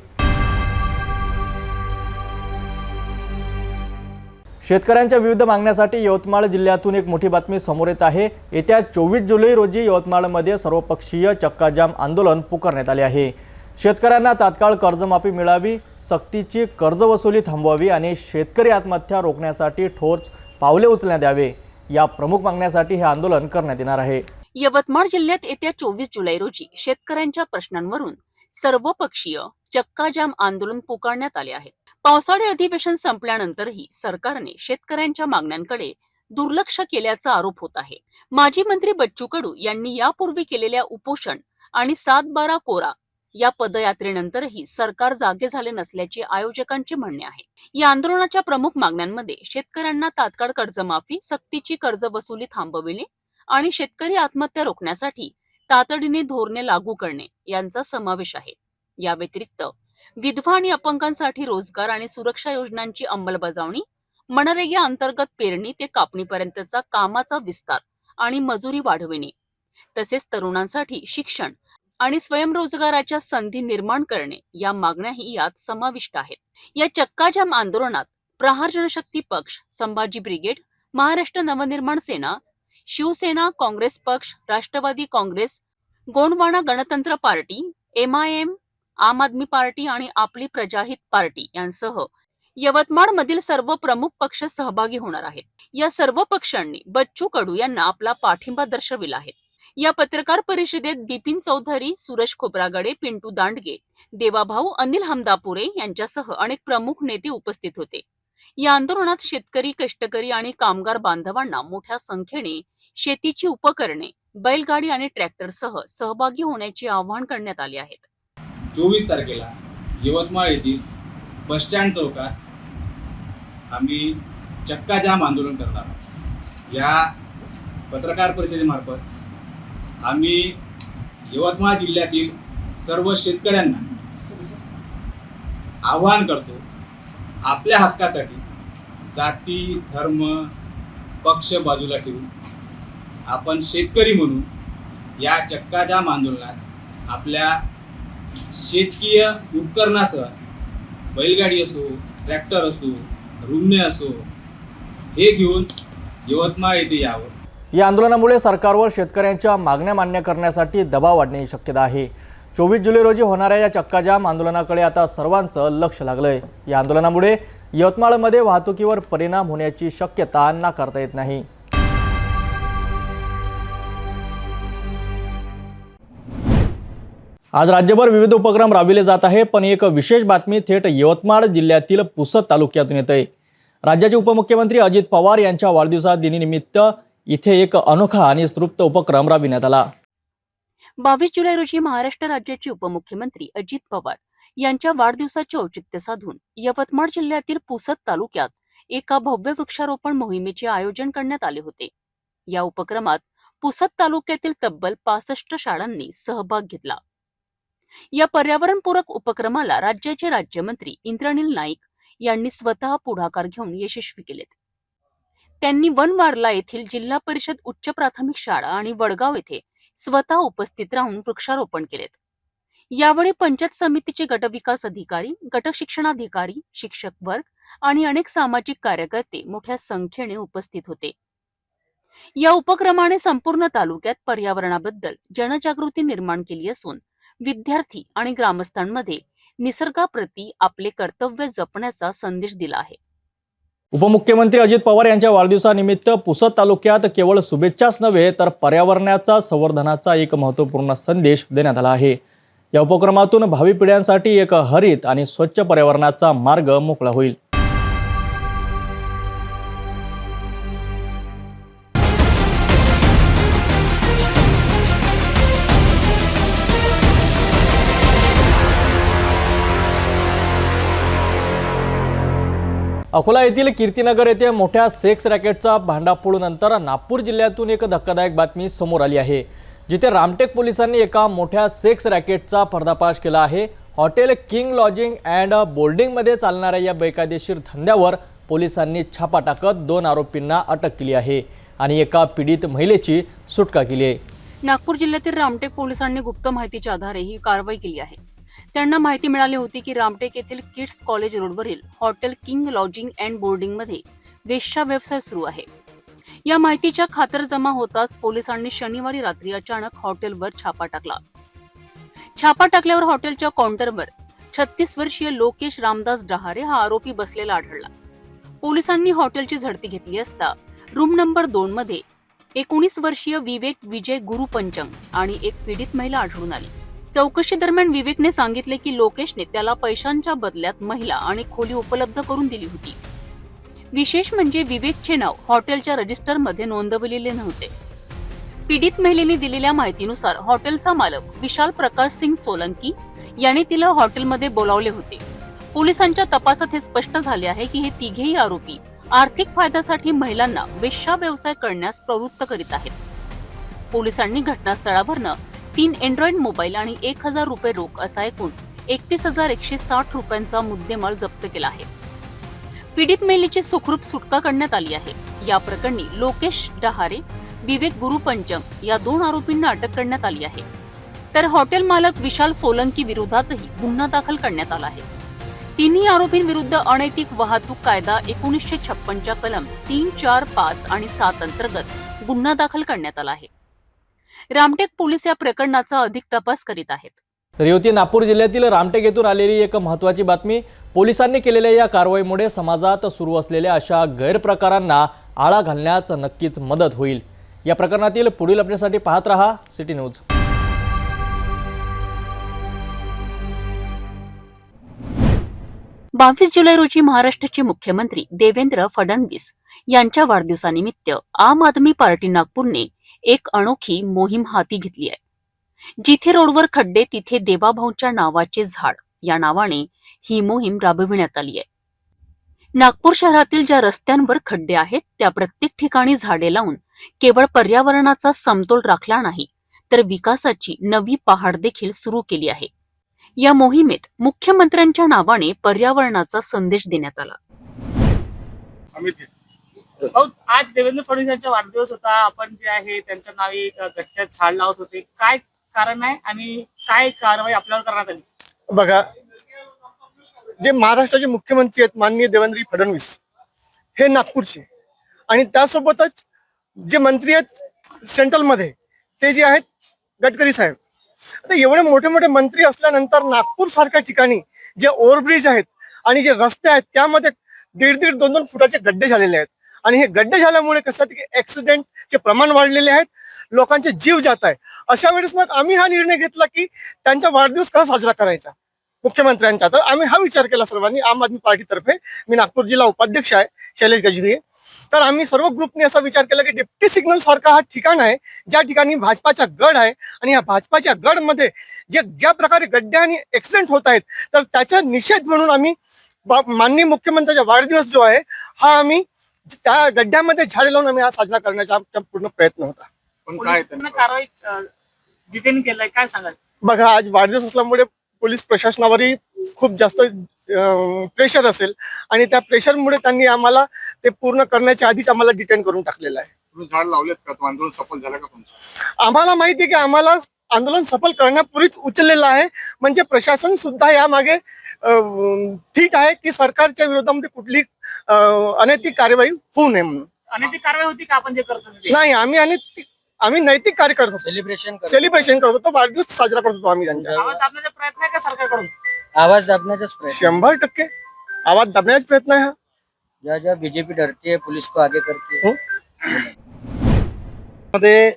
शेतकऱ्यांच्या विविध मागण्यासाठी यवतमाळ जिल्ह्यातून एक मोठी बातमी समोर येत आहे. येत्या 24 जुलै रोजी यवतमाळमध्ये सर्वपक्षीय चक्काजाम आंदोलन पुकारण्यात आले आहे. शेतकऱ्यांना तात्काळ कर्जमाफी मिळावी, सक्तीची कर्जवसुली थांबवावी आणि शेतकरी आत्महत्या रोखण्यासाठी ठोस पावले उचलण्यात यावे, या प्रमुख मागण्यासाठी हे आंदोलन करण्यात येणार आहे. यवतमाळ जिल्ह्यात येत्या 24 जुलै रोजी शेतकऱ्यांच्या प्रश्नांवरून सर्वपक्षीय चक्काजाम आंदोलन पुकारण्यात आले आहे. पावसाळी अधिवेशन संपल्यानंतरही सरकारने शेतकऱ्यांच्या मागण्यांकडे दुर्लक्ष केल्याचा आरोप होत आहे. माजी मंत्री बच्चू कडू यांनी यापूर्वी केलेल्या उपोषण आणि 7/12 कोरा या पदयात्रेनंतरही सरकार जागे झाले नसल्याचे आयोजकांचे म्हणणे आहे. या आंदोलनाच्या प्रमुख मागण्यांमध्ये शेतकऱ्यांना तात्काळ कर्जमाफी, सक्तीची कर्जवसुली थांबविणे आणि शेतकरी आत्महत्या रोखण्यासाठी तातडीने धोरणे लागू करणे यांचा समावेश आहे. या व्यतिरिक्त विधवा आणि अपंगांसाठी रोजगार आणि सुरक्षा योजनांची अंमलबजावणी, मनरेगा अंतर्गत पेरणी ते कापणीपर्यंतचा कामाचा विस्तार आणि मजुरी वाढविणे, तसेच तरुणांसाठी शिक्षण आणि स्वयंरोजगाराच्या संधी निर्माण करणे या मागण्याही यात समाविष्ट आहेत. या चक्काजाम आंदोलनात प्रहार जनशक्ती पक्ष, संभाजी ब्रिगेड, महाराष्ट्र नवनिर्माण सेना, शिवसेना, काँग्रेस पक्ष, राष्ट्रवादी काँग्रेस, गोंडवाना गणतंत्र पार्टी, MIM, आम आदमी पार्टी आणि आपली प्रजाहित पार्टी यांसह यवतमाळ मधील सर्व प्रमुख पक्ष सहभागी होणार आहेत. या सर्व पक्षांनी बच्चू कडू यांना आपला पाठिंबा दर्शविला आहे. या पत्रकार परिषदेत बिपिन चौधरी, सुरेश खोब्रागडे, पिंटू दांडगे, देवाभाऊ, अनिल हमदापुरे यांच्यासह अनेक प्रमुख नेते उपस्थित होते. या आंदोलनात शेतकरी, कष्टकरी आणि कामगार बांधवांना मोठ्या संख्येने शेतीची उपकरणे, बैलगाडी आणि ट्रॅक्टरसह सहभागी होण्याचे आवाहन करण्यात आले आहे. 24 तारखेला यवतमाळ येथील बसस्टँड चौकात आम्ही चक्काजाम आंदोलन करणार आहोत. या पत्रकार परिषदेमार्फत आम्ही यवतमाळ जिल्ह्यातील सर्व शेतकऱ्यांना आवाहन करतो, आपल्या हक्कासाठी जाती, धर्म, पक्ष बाजूला ठेवून आपण शेतकरी म्हणून या चक्काजाम आंदोलनात आपल्या शेतकीय उपकरणासह बैलगाडी असो, ट्रॅक्टर असो, रुमणे असो, हे घेऊन यवतमाळ येथे यावं। या आंदोलनामुळे सरकारवर शेतकऱ्यांच्या मागण्या मान्य करण्यासाठी दबाव वाढण्याची शक्यता आहे। 24 जुलै रोजी होणाऱ्या या चक्काजाम आंदोलनाकडे आता सर्वांचं लक्ष लागलंय। या आंदोलनामुळे यवतमाळमध्ये वाहतुकीवर परिणाम होण्याची शक्यता नाकारता येत नाही। आज राज्यभर विविध उपक्रम राबविले जात आहे, पण एक विशेष बातमी थेट यवतमाळ जिल्ह्यातील पुसद तालुक्यातून येत आहे। राज्याचे उपमुख्यमंत्री अजित पवार यांच्या वाढदिवसानिमित्त इथे एक अनोखा आणि स्तृप्त उपक्रम राबविण्यात आला। 22 जुलै रोजी महाराष्ट्र राज्याचे उपमुख्यमंत्री अजित पवार यांच्या वाढदिवसाचे औचित्य साधून यवतमाळ जिल्ह्यातील पुसद तालुक्यात एका भव्य वृक्षारोपण मोहिमेचे आयोजन करण्यात आले होते। या उपक्रमात पुसद तालुक्यातील तब्बल 65 शाळांनी सहभाग घेतला। या पर्यावरणपूरक उपक्रमाला राज्याचे राज्यमंत्री इंद्रनील नाईक यांनी स्वतः पुढाकार घेऊन यशस्वी केलेत। त्यांनी वनवारला येथील जिल्हा परिषद उच्च प्राथमिक शाळा आणि वडगाव येथे स्वतः उपस्थित राहून वृक्षारोपण केलेत। यावेळी पंचायत समितीचे गटविकास अधिकारी, गट शिक्षणाधिकारी, शिक्षक वर्ग आणि अनेक सामाजिक कार्यकर्ते मोठ्या संख्येने उपस्थित होते। या उपक्रमाने संपूर्ण तालुक्यात पर्यावरणाबद्दल जनजागृती निर्माण केली असून विद्यार्थी आणि ग्रामस्थांमध्ये निसर्गाप्रती आपले कर्तव्य जपण्याचा संदेश दिला आहे। उपमुख्यमंत्री अजित पवार यांच्या वाढदिवसानिमित्त पुसद तालुक्यात केवळ शुभेच्छाच नव्हे तर पर्यावरणाचा संवर्धनाचा एक महत्त्वपूर्ण संदेश देण्यात आला आहे। या उपक्रमातून भावी पिढ्यांसाठी एक हरित आणि स्वच्छ पर्यावरणाचा मार्ग मोकळा होईल। अकोला येथील कीर्तिनगर येथे मोठ्या सेक्स रॅकेटचा भांडाफोडीनंतर नागपूर जिल्ह्यातून एक धक्कादायक बातमी समोर आली आहे, जिथे रामटेक पोलिसांनी एका मोठ्या सेक्स रॅकेटचा पर्दाफाश केला आहे। हॉटेल किंग लॉजिंग अँड बोर्डिंगमध्ये चालणाऱ्या या बेकायदेशीर धंद्यावर पोलिसांनी छापा टाकत 2 आरोपींना अटक केली आहे आणि एका पीडित महिलेची सुटका केली आहे। नागपूर जिल्ह्यातील रामटेक पोलिसांनी गुप्त माहितीच्या आधारे ही कारवाई केली आहे। त्यांना माहिती मिळाली होती की रामटेक येथील किड्स कॉलेज रोडवरील हॉटेल किंग लॉजिंग अँड बोर्डिंगमध्ये वेश्या व्यवसाय सुरू आहे। या माहितीच्या खातरजमा होताच पोलिसांनी शनिवारी रात्री अचानक हॉटेलवर छापा टाकला। छापा टाकल्यावर हॉटेलच्या काउंटरवर 36 वर्षीय लोकेश रामदास डहारे हा आरोपी बसलेला आढळला। पोलिसांनी हॉटेलची झडती घेतली असता रूम नंबर 2 मध्ये 19 वर्षीय विवेक विजय गुरु पंचंग आणि एक पीडित महिला आढळून आली। चौकशी दरम्यान विवेकने सांगितले की लोकेशने त्याला पैशांच्या बदल्यात महिला आणि खोली उपलब्ध करून दिली होती। विशेष म्हणजे विवेकचे नाव हॉटेलच्या रजिस्टरमध्ये नोंदवलेले नव्हते। पीडित महिलेने दिलेल्या माहितीनुसार हॉटेलचा मालक विशाल प्रकाश सिंग सोलंकी याने तिला हॉटेलमध्ये बोलावले होते। पोलिसांच्या तपासात हे स्पष्ट झाले आहे की हे तिघेही आरोपी आर्थिक फायद्यासाठी महिलांना वेश्या व्यवसाय करण्यास प्रवृत्त करीत आहेत। पोलिसांनी घटनास्थळावरनं 3 अँड्रॉइड मोबाईल आणि 1000 रुपये रोख असा एकूण 31,160 रुपयांचा मुद्देमाल जप्त केला आहे। पीडित महिलेची सुखरूप सुटका करण्यात आली आहे। या प्रकरणी लोकेश डहारे, विवेक गुरु पंचंग या 2 आरोपींना अटक करण्यात आली आहे। तर हॉटेल मालक विशाल सोलंकी विरोधातही गुन्हा दाखल करण्यात आला आहे। तिन्ही आरोपींविरुद्ध अनैतिक वाहतूक कायदा 1956च्या कलम 3, 4, 5 आणि 7 अंतर्गत गुन्हा दाखल करण्यात आला आहे। रामटेक पोलीस या प्रकरणाचा अधिक तपास करीत आहेत। तर ही होती नागपूर जिल्ह्यातील रामटेक येथून आलेली एक महत्त्वाची बातमी। पोलिसांनी केलेल्या या कारवाईमुळे समाजात सुरू असलेल्या अशा गैरप्रकारांना आळा घालण्यास नक्कीच मदत होईल। या प्रकरणातील पुढील अपडेटसाठी पाहत रहा सिटी न्यूज। 22 जुलै रोजी महाराष्ट्राचे मुख्यमंत्री देवेंद्र फडणवीस यांच्या वाढदिवसानिमित्त आम आदमी पार्टी नागपूरने एक अनोखी मोहीम हाती घेतली आहे। जिथे रोडवर खड्डे तिथे देवाभाऊंच्या नावाचे झाड या नावाने ही मोहीम राबविण्यात आली आहे। नागपूर शहरातील ज्या रस्त्यांवर खड्डे आहेत त्या प्रत्येक ठिकाणी झाडे लावून केवळ पर्यावरणाचा समतोल राखला नाही तर विकासाची नवी पहाड देखील सुरू केली आहे। या मोहिमेत मुख्यमंत्र्यांच्या नावाने पर्यावरणाचा संदेश देण्यात आला। आज देवेंद्र फडणवीस यांचा वाढदिवस होता. आपण जे आहे त्यांच्या नावे गट्ट्यात झाड लावत होते. काय कारण आहे आणि काय कारवाई आपल्यावर करण्यात आली? बघा, जे महाराष्ट्राचे मुख्यमंत्री आहेत माननीय देवेंद्र फडणवीस हे नागपूरचे, आणि त्यासोबतच जे मंत्री आहेत सेंट्रलमध्ये ते जे आहेत गडकरी साहेब. आता एवढे मोठे मोठे मंत्री असल्यानंतर नागपूर सारख्या ठिकाणी जे ओव्हरब्रिज आहेत आणि जे रस्ते आहेत त्यामध्ये 1.5 2 फुटाचे गड्डे झालेले आहेत. आणि हे गड्डे झाल्यामुळे कसं की ऍक्सिडेंटचे प्रमाण वाढलेले आहेत, लोकांचे जीव जात आहे. अशा वेळेस मग आम्ही हा निर्णय घेतला की त्यांचा वाढदिवस कसा साजरा करायचा मुख्यमंत्र्यांचा. तर आम्ही हा विचार केला सर्वांनी, आम आदमी पार्टीतर्फे. मी नागपूर जिल्हा उपाध्यक्ष आहे, शैलेश गजबी. तर आम्ही सर्व ग्रुपने असा विचार केला की डेप्टी सिग्नल सारखा हा ठिकाण आहे ज्या ठिकाणी भाजपाचा गड आहे, आणि या भाजपाच्या गडमध्ये ज्या प्रकारे गड्डे आणि ऍक्सिडेंट होत आहेत, तर त्याचा निषेध म्हणून आम्ही माननीय मुख्यमंत्र्यांचा वाढदिवस जो आहे हा आम्ही त्या गड्ड्यामध्ये झाडे लावून आम्ही हा साजरा करण्याचा आमचा पूर्ण प्रयत्न होता. पण काय कारवाई डिटेन केलाय, काय सांगाल? बघा, आज वाढदिवस असल्यामुळे पोलीस प्रशासनावरही खूप जास्त प्रेशर असेल, आणि त्या प्रेशरमुळे त्यांनी आम्हाला ते पूर्ण करण्याच्या आधीच आम्हाला डिटेन करून टाकलेलं आहे. तुम्ही झाड लावलेत का? तो आंदोलन सफल झालं का तुमचं? आम्हाला माहिती आहे की आम्हाला आंदोलन सफल करण्यापूर्वीच उचललेलं आहे. म्हणजे प्रशासन सुद्धा यामागे ठीक आहे की सरकारच्या विरोधामध्ये कुठली अनैतिक कार्यवाही होऊ नये म्हणून. अनैतिक कारवाई होती का आपण जे करतो ते? नाही, आम्ही नैतिक कार्य करत होतो, सेलिब्रेशन करत होतो, वाढदिवस साजरा करत होतो आम्ही त्यांचा. आवाज दाबण्याचा प्रयत्न आहे का सरकारकडून? आवाज दाबण्याचाच प्रयत्न. 100% आवाज दाबण्याचा प्रयत्न आहे हा. ज्या बीजेपी डरती है पुलिस को आगे करती है. मध्ये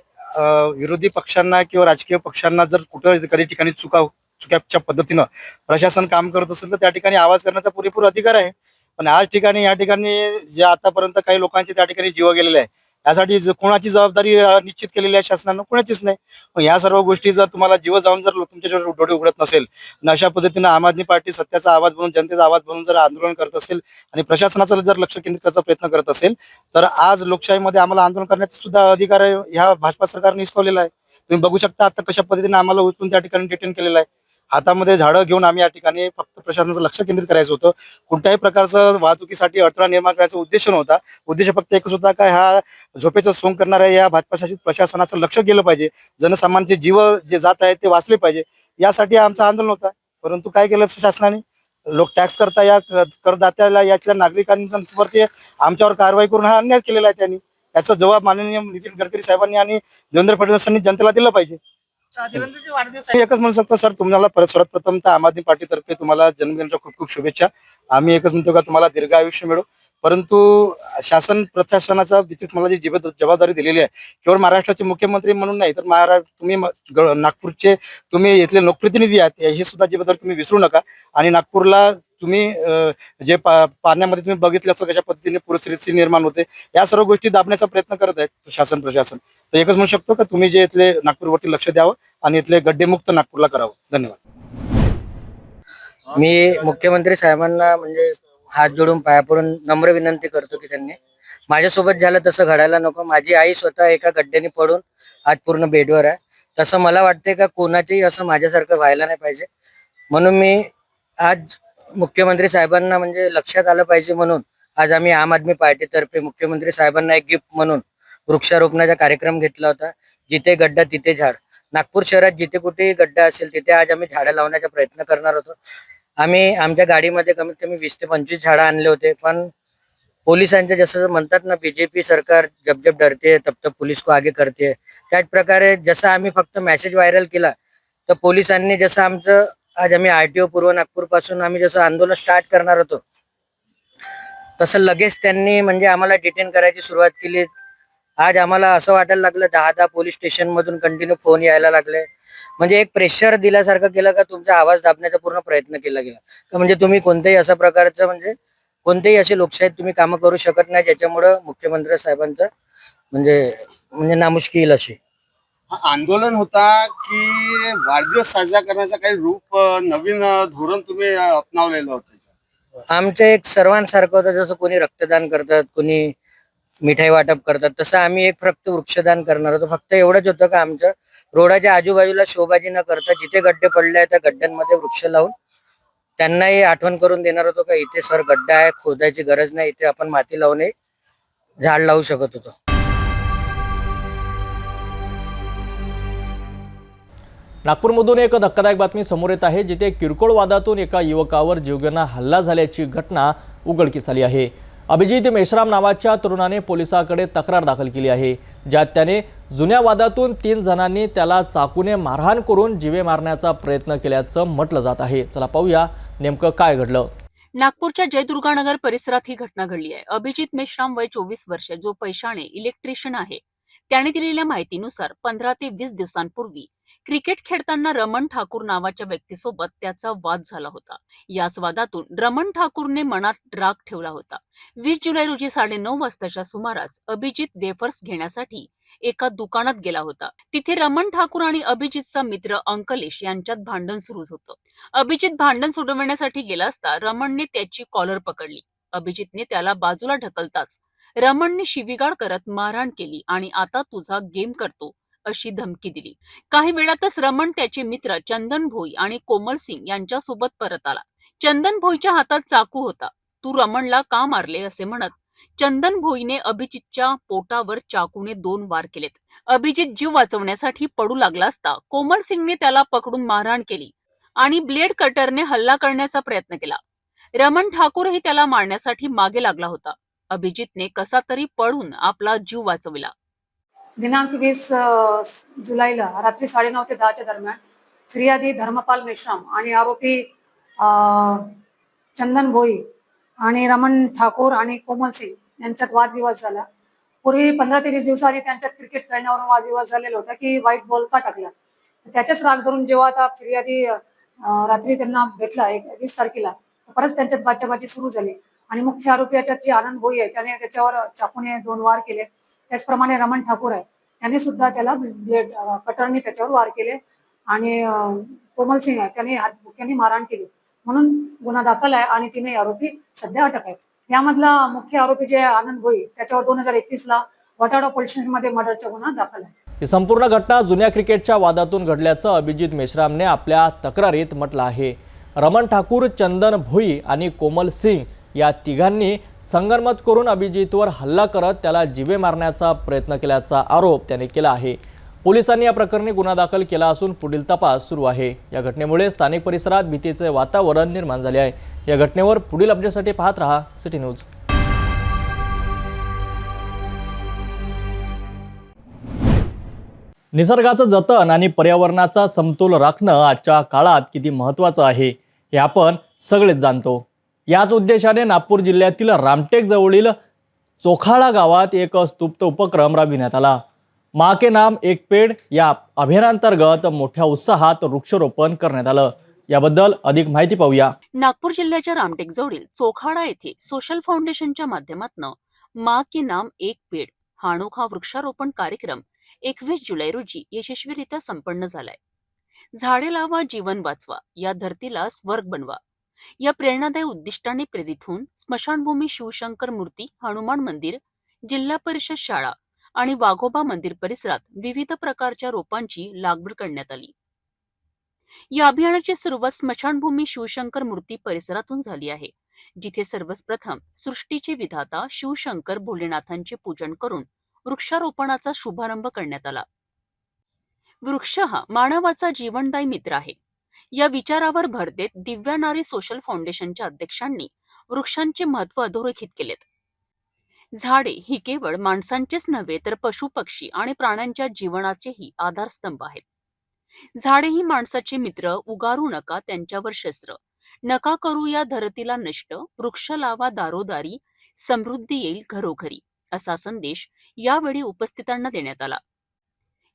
विरोधी पक्षांना किंवा राजकीय पक्षांना जर कुठं कधी ठिकाणी चुकीच्या पद्धतीनं प्रशासन काम करत असेल तर त्या ठिकाणी आवाज करण्याचा पुरेपूर अधिकार आहे. पण या ठिकाणी जे आतापर्यंत काही लोकांचे त्या ठिकाणी जीव गेलेले आहे, यासाठी कोणाची जबाबदारी निश्चित केलेली आहे शासनानं? कोणाचीच नाही. मग या सर्व गोष्टी जर तुम्हाला जीव जाऊन जर तुमच्या डोळे उघडत नसेल, अशा पद्धतीनं आम आदमी पार्टी सत्याचा आवाज बनून, जनतेचा आवाज बनून जर आंदोलन करत असेल आणि प्रशासनाचं जर लक्ष केंद्रित करायचा प्रयत्न करत असेल, तर आज लोकशाहीमध्ये आम्हाला आंदोलन करण्याचा सुद्धा अधिकार आहे ह्या भाजपा सरकारने हिसकावलेला आहे. तुम्ही बघू शकता आता कशा पद्धतीने आम्हाला उचलून त्या ठिकाणी डिटेन केलेलं आहे. हातामध्ये झाडं घेऊन आम्ही या ठिकाणी फक्त प्रशासनाचं लक्ष केंद्रित करायचं होतं. कोणत्याही प्रकारचं वाहतुकीसाठी अडथळा निर्माण करायचा उद्देश नव्हता. उद्देश फक्त एकच होता का ह्या झोपेचं सोंग करणाऱ्या या भाजपा शासित प्रशासनाचं लक्ष गेलं पाहिजे, जनसामान्यांचे जीव जे जात आहेत ते वाचले पाहिजे, यासाठी आमचं आंदोलन होता. परंतु काय केलं शासनाने? लोक टॅक्स करता या करदात्याला यातल्या नागरिकांवरती आमच्यावर कारवाई करून हा अन्याय केलेला आहे. त्यांनी याचा जबाब माननीय नितीन गडकरी साहेबांनी आणि देवेंद्र फडणवीसांनी जनतेला दिला पाहिजे. देवेंद्रचे वाढदिवस मी एकच म्हणू शकतो सर, तुम्हाला सर्वप्रथम तर आम आदमी पार्टीतर्फे तुम्हाला जन्मदिनाच्या खूप खूप शुभेच्छा. आम्ही एकच म्हणतो का तुम्हाला दीर्घ आयुष्य मिळो. परंतु शासन प्रशासनाचा तुम्हाला जी जबाबदारी दिलेली आहे, केवळ महाराष्ट्राचे मुख्यमंत्री म्हणून नाही तर तुम्ही नागपूरचे तुम्ही इथले लोकप्रतिनिधी आहात, हे सुद्धा जबाबदारी तुम्ही विसरू नका. आणि नागपूरला तुम्ही जे पाण्यामध्ये तुम्ही बघितलं असं कशा पद्धतीने पूरस्थिती निर्माण होते, या सर्व गोष्टी दाबण्याचा प्रयत्न करत आहेत शासन प्रशासन. तर एकच म्हणू शकतो का तुम्ही जे इथले नागपूरवरती लक्ष द्यावं आणि इथले गड्डेमुक्त नागपूरला करावं. धन्यवाद. मी मुख्यमंत्री साहेबांना म्हणजे हात जोडून पाया पडून नम्र विनंती करतो की त्यांनी माझ्यासोबत झालं तसं घडायला नको. माझी आई स्वतः एका गड्ड्याने पडून आज पूर्ण बेडवर आहे. तसं मला वाटते का कोणाचंही असं माझ्यासारखं व्हायला नाही पाहिजे. म्हणून मी आज मुख्यमंत्री साहेबांना म्हणजे लक्षात आलं पाहिजे म्हणून आज आम्ही आम आदमी पार्टीतर्फे मुख्यमंत्री साहेबांना एक गिफ्ट म्हणून वृक्षारोपणाचा कार्यक्रम घेतला होता. जिथे गड्डा तिथे झाड. नागपूर शहरात जिथे कुठेही गड्डा असेल तिथे आज आम्ही झाडं लावण्याचा प्रयत्न करणार होतो. आम्ही आमच्या गाडीमध्ये कमीत कमी 20 ते 25 झाडं आणले होते. पण पोलिसांचे जसं म्हणतात ना, बीजेपी सरकार जब जब डरते तब तब पुलिस को आगे करते, त्याच प्रकारे जसं आम्ही फक्त मेसेज व्हायरल केला तर पोलिसांनी जसं आमचं आज आम्ही RTO पूर्व नागपूर पासून आम्ही जसं आंदोलन स्टार्ट करणार होतो तसं लगेच त्यांनी म्हणजे आम्हाला डिटेन करायची सुरुवात केली. आज आम्हाला असं वाटायला लागलं 10 पोलीस स्टेशन मधून कंटिन्यू फोन यायला लागले. म्हणजे एक प्रेशर दिल्यासारखं केलं का तुमचा आवाज दाबण्याचा पूर्ण प्रयत्न केला गेला का म्हणजे तुम्ही कोणत्याही अशा प्रकारचं म्हणजे कोणतेही असे लोकशाहीत तुम्ही कामं करू शकत नाही ज्याच्यामुळं मुख्यमंत्री साहेबांचं म्हणजे नामुष्की अशी. आंदोलन होता की वाढदिवस साजरा करण्याचा काही रूप नवीन धोरण तुम्ही अपनावलेलं होतं? आमचं एक सर्वांसारखं होतं. जसं कोणी रक्तदान करतात, कोणी मिठाई वाटप करतात, तसं आम्ही एक फक्त वृक्षदान करणार होतो. फक्त एवढंच होतं का आमचं रोडाच्या आजूबाजूला शोबाजी न करता जिथे गड्डे पडले आहेत त्या गड्ड्यांमध्ये वृक्ष लावून त्यांनाही आठवण करून देणार होतो का इथे सर गड्डा आहे, खोदायची गरज नाही, इथे आपण माती लावून झाड लावू शकत होतो. नागपूरमधून एक धक्कादायक बातमी समोर येत आहे, जिथे किरकोळ वादातून एका युवकावर जीवघेणा हल्ला झाल्याची घटना उघडकीस आली आहे. अभिजित मेश्राम नावाच्या तरुणाने पोलिसांकडे तक्रार दाखल केली आहे, ज्यात त्याने जुन्या वादातून 3 जणांनी त्याला चाकूने मारहाण करून जीवे मारण्याचा प्रयत्न केल्याचं म्हटलं जात आहे. चला पाहूया नेमकं काय घडलं. नागपूरच्या जयदुर्गानगर परिसरात ही घटना घडली आहे. अभिजित मेश्राम वय 24 वर्ष, जो पैशाने इलेक्ट्रिशियन आहे, त्याने दिलेल्या माहितीनुसार 15 ते 20 दिवसांपूर्वी क्रिकेट खेळताना रमण ठाकूर नावाच्या व्यक्तीसोबत त्याचा वाद झाला होता. याच वादातून रमण ठाकूरने मनात राग ठेवला होता. 20 जुलै रोजी 9:30 वाजताच्या सुमारास अभिजित वेफर्स घेण्यासाठी एका दुकानात गेला होता. तिथे रमण ठाकूर आणि अभिजितचा मित्र अंकलेश यांच्यात भांडण सुरू होतं. अभिजित भांडण सोडवण्यासाठी गेला असता रमणने त्याची कॉलर पकडली. अभिजितने त्याला बाजूला ढकलताच रमणने शिवीगाळ करत मारहाण केली आणि आता तुझा गेम करतो अशी धमकी दिली. काही वेळातच रमण त्याचे मित्र चंदन भोई आणि कोमल सिंग यांच्यासोबत परत आला. चंदन भोईच्या हातात चाकू होता. तू रमणला का मारले असे म्हणत चंदन भोईने अभिजितच्या पोटावर चाकूने 2 वार केलेत. अभिजित जीव वाचवण्यासाठी पडू लागला असता कोमल सिंगने त्याला पकडून मारहाण केली आणि ब्लेड कटरने हल्ला करण्याचा प्रयत्न केला. रमण ठाकूरही त्याला मारण्यासाठी मागे लागला होता. अभिजितने कसा तरी पळून आपला जीव वाचविला. दिनांक 20 जुलैला रात्री 9:30 ते 10 दरम्यान फिर्यादी धर्मपाल मेश्राम आणि आरोपी चंदन भोई आणि रमण ठाकूर आणि कोमल सिंग यांच्यात वादविवाद झाला. पूर्वी 15 ते 20 दिवसाआधी त्यांच्यात क्रिकेट खेळण्यावरून वादविवाद झालेला होता की व्हाईट बॉल का टाकला. त्याच्याच राग धरून जेव्हा आता फिर्यादी रात्री त्यांना भेटला 20 तारखेला, परत त्यांच्यात बाचाबाची सुरू झाली आणि मुख्य आरोपी याच्यात जे आनंद भोई आहे त्याने त्याच्यावर चाकूने 2 वार केले. त्याचप्रमाणे रमण ठाकूर आहे, त्याने सुद्धा त्याला ब्लेड कटरने त्याच्यावर वार केले आणि कोमल सिंग आहे त्याने हातबुक्याने मारहाण केली. म्हणून गुन्हा दाखल आहे आणि 3 आरोपी सध्या अटक आहेत. यामधला मुख्य आरोपी जे आनंद भोई त्याच्यावर 2021ला वटाडा पोलीस स्टेशनमध्ये मर्डरचा गुन्हा दाखल आहे. ही संपूर्ण घटना जुन्या क्रिकेटच्या वादातून घडल्याचं अभिजित मेश्रामने आपल्या तक्रारीत म्हटलं आहे. रमण ठाकूर, चंदन भोई आणि कोमल सिंग या तिघांनी संगनमत करून अभिजितवर हल्ला करत त्याला जीवे मारण्याचा प्रयत्न केल्याचा आरोप त्याने केला आहे. पोलिसांनी या प्रकरणी गुन्हा दाखल केला असून पुढील तपास सुरू आहे. या घटनेमुळे स्थानिक परिसरात भीतीचे वातावरण निर्माण झाले आहे. या घटनेवर पुढील अपडेटसाठी पाहत रहा सिटी न्यूज. निसर्गाचं जतन आणि पर्यावरणाचा समतोल राखणं आजच्या काळात किती महत्त्वाचं आहे हे आपण सगळेच जाणतो. याच उद्देशाने नागपूर जिल्ह्यातील रामटेक जवळील चोखाळा गावात एक स्तुप्त उपक्रम राबविण्यात आला. माँ के नाम एक पेड़ या अभियानांतर्गत मोठ्या उत्साहात वृक्षारोपण करण्यात आलं. याबद्दल अधिक माहिती पाहूया. नागपूर जिल्ह्याच्या रामटेक जवळील चोखाडा येथे सोशल फाउंडेशनच्या माध्यमातून माँ के नाम एक पेड़ हा अनोखा वृक्षारोपण कार्यक्रम 21 जुलै रोजी यशस्वीरित्या संपन्न झालाय. झाडे लावा, जीवन वाचवा, या धरतीला स्वर्ग बनवा या प्रेरणादायी उद्दिष्टाने प्रेरित होऊन स्मशानभूमी शिवशंकर मूर्ती, हनुमान मंदिर, जिल्हा परिषद शाळा आणि वाघोबा मंदिर परिसरात विविध प्रकारच्या रोपांची लागवड करण्यात आली. या अभियानाची सुरुवात स्मशानभूमी शिवशंकर मूर्ती परिसरातून झाली आहे, जिथे सर्वप्रथम सृष्टीचे विधाता शिवशंकर भोलेनाथांचे पूजन करून वृक्षारोपणाचा शुभारंभ करण्यात आला. वृक्ष हा मानवाचा जीवनदायी मित्र आहे या विचारावर भर देत दिव्या नारी सोशल फाउंडेशनच्या अध्यक्षांनी वृक्षांचे महत्त्व अधोरेखित केलेत. झाडे ही केवळ माणसांचेच नव्हे तर पशु, पक्षी आणि प्राण्यांच्या जीवनाचेही आधारस्तंभ आहेत. झाडे ही माणसाचे मित्र, उगारू नका त्यांच्यावर शस्त्र, नका करू या धरतीला नष्ट, वृक्ष लावा दारोदारी, समृद्धी येईल घरोघरी, असा संदेश यावेळी उपस्थितांना देण्यात आला.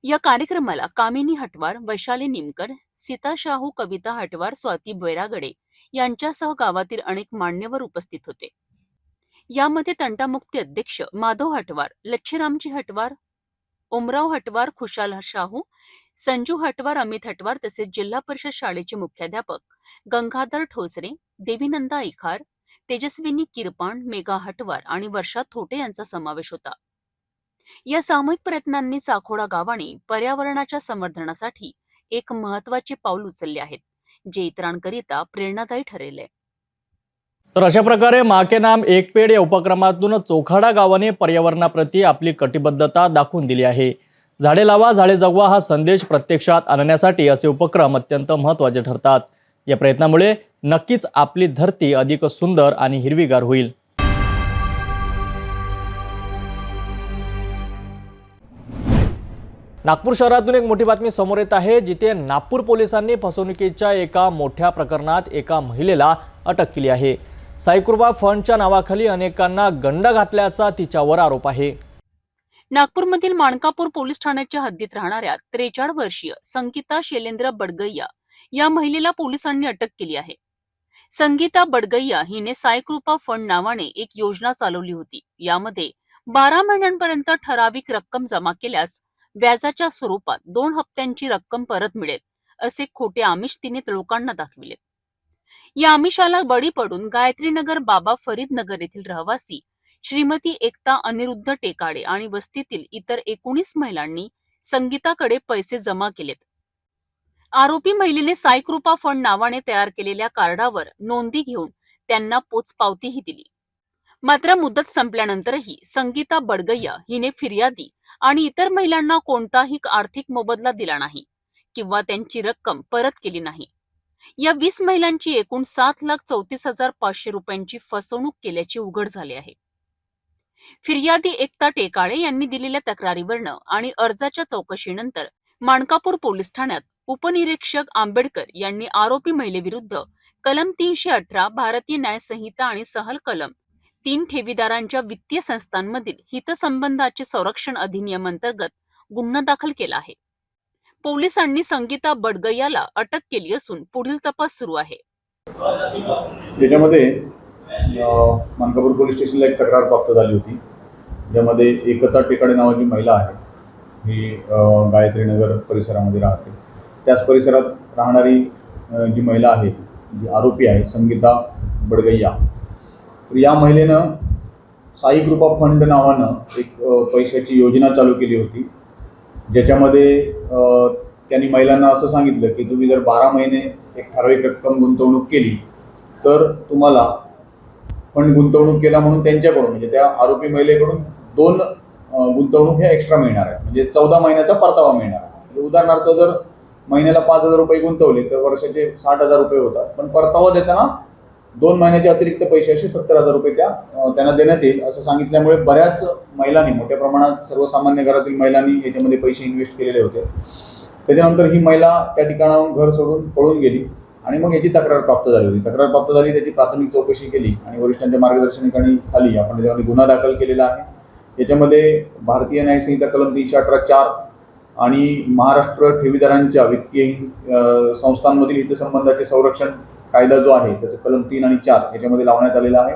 या कार्यक्रमाला कामिनी हटवार, वैशाली निमकर, सीता शाहू, कविता हटवार, स्वाती बैरागडे यांच्यासह गावातील अनेक मान्यवर उपस्थित होते. यामध्ये तंटामुक्ती अध्यक्ष माधव हटवार, लच्छीरामजी हटवार, ओमराव हटवार, खुशाल शाहू, संजू हटवार, अमित हटवार तसेच जिल्हा परिषद शाळेचे मुख्याध्यापक गंगाधर ठोसरे, देवीनंदा इखार, तेजस्विनी किरपाण, मेघा हटवार आणि वर्षा थोटे यांचा समावेश होता. या सामूहिक प्रयत्नांनी चाखोडा गावाने पर्यावरणाच्या संवर्धनासाठी एक महत्त्वाचे पाऊल उचलले आहेत, जे इतरांकरिता प्रेरणादायी ठरेल. तर अशा प्रकारे माँ के नाम एक पेड़ या उपक्रमातून चोखाडा गावाने पर्यावरणाप्रती आपली कटिबद्धता दाखवून दिली आहे. झाडे लावा झाडे जगवा हा संदेश प्रत्यक्षात आणण्यासाठी असे उपक्रम अत्यंत महत्त्वाचे ठरतात. या प्रयत्नामुळे नक्कीच आपली धरती अधिक सुंदर आणि हिरवीगार होईल. नागपूर शहरातून एक मोठी बातमी समोर येत आहे, जिथे नागपूर पोलिसांनी फसवणुकीच्या एका मोठ्या प्रकरणात एका महिलेला अटक केली आहे. साईकृपा फंडच्या नावाखाली अनेकांना गंड घातल्याचा तिच्यावर आरोप आहे. नागपूरमधील माणकापूर पोलीस ठाण्याच्या हद्दीत राहणाऱ्या 43 वर्षीय संगीता शैलेंद्र बडगैया या महिलेला पोलिसांनी अटक केली आहे. संगीता बडगैया हिने साईकृपा फंड नावाने एक योजना चालवली होती. यामध्ये 12 महिन्यांपर्यंत ठराविक रक्कम जमा केल्यास व्याजाच्या स्वरूपात 2 हप्त्यांची रक्कम परत मिळेल असे खोटे आमिष तिने लोकांना दाखविले. या आमिषाला बळी पडून गायत्रीनगर बाबा फरीदनगर येथील रहिवासी श्रीमती एकता अनिरुद्ध टेकाडे आणि वस्तीतील इतर 19 महिलांनी संगीताकडे पैसे जमा केलेत. आरोपी महिलेने साईकृपा फंड नावाने तयार केलेल्या कार्डावर नोंदी घेऊन त्यांना पोचपावतीही दिली. मात्र मुदत संपल्यानंतरही संगीता बडगैया हिने फिर्यादी आणि इतर महिलांना कोणताही आर्थिक मोबदला दिला नाही किंवा त्यांची रक्कम परत केली नाही. या 20 महिलांची एकूण 7,34,500 रुपयांची फसवणूक केल्याचे उघड झाले आहे. फिर्यादी एकता टेकाळे यांनी दिलेल्या तक्रारीवरनं आणि अर्जाच्या चौकशीनंतर माणकापूर पोलीस ठाण्यात उपनिरीक्षक आंबेडकर यांनी आरोपी महिलेविरुद्ध कलम 318 भारतीय न्याय संहिता आणि सहल कलम 3 ठेवीदारांच्या वित्तीय संस्थांमधील हितसंबंधाचे संरक्षण अधिनियम अंतर्गत गुन्हा दाखल केला आहे. पोलिसांनी संगीता बडगैयाला अटक केली असून पुढील तपास सुरू आहे. याच्यामध्ये मानकापूर पोलीस स्टेशनला एक तक्रार प्राप्त झाली होती, ज्यामध्ये एकता टेकाडे नावाची महिला आहे. ही गायत्रीनगर परिसरामध्ये राहते. त्याच परिसरात राहणारी जी महिला आहे, जी आरोपी आहे, संगीता बडगैया, तर या महिलेनं साईकृपा फंड नावानं एक पैशाची योजना चालू केली होती, ज्याच्यामध्ये त्यांनी महिलांना असं सांगितलं की तुम्ही जर 12 महिने एक ठराविक रक्कम गुंतवणूक केली तर तुम्हाला फंड गुंतवणूक केला म्हणून त्यांच्याकडून म्हणजे त्या आरोपी महिलेकडून 2 गुंतवणूक हे एक्स्ट्रा मिळणार आहे, म्हणजे 14 महिन्याचा परतावा मिळणार आहे. उदाहरणार्थ जर महिन्याला 5,000 रुपये गुंतवले तर वर्षाचे 60,000 रुपये होतात, पण परतावा देताना 2 महिन्याचे अतिरिक्त पैसे असे 70,000 रुपये त्यांना देण्यात येईल असं सांगितल्यामुळे बऱ्याच महिलांनी, मोठ्या प्रमाणात सर्वसामान्य घरातील महिलांनी याच्यामध्ये पैसे इन्व्हेस्ट केलेले होते. त्याच्यानंतर ही महिला त्या ठिकाणाहून घर सोडून पळून गेली आणि मग याची तक्रार प्राप्त झाली होती. तक्रार प्राप्त झाली, त्याची प्राथमिक चौकशी केली आणि वरिष्ठांच्या मार्गदर्शनाखाली आपण त्याच्यामध्ये गुन्हा दाखल केलेला आहे. याच्यामध्ये भारतीय न्याय संहिता कलम 318(4) आणि महाराष्ट्र ठेवीदारांच्या वित्तीय संस्थांमधील हितसंबंधाचे संरक्षण कायदा जो आहे त्याचं कलम 3 आणि 4 याच्यामध्ये लावण्यात आलेला आहे.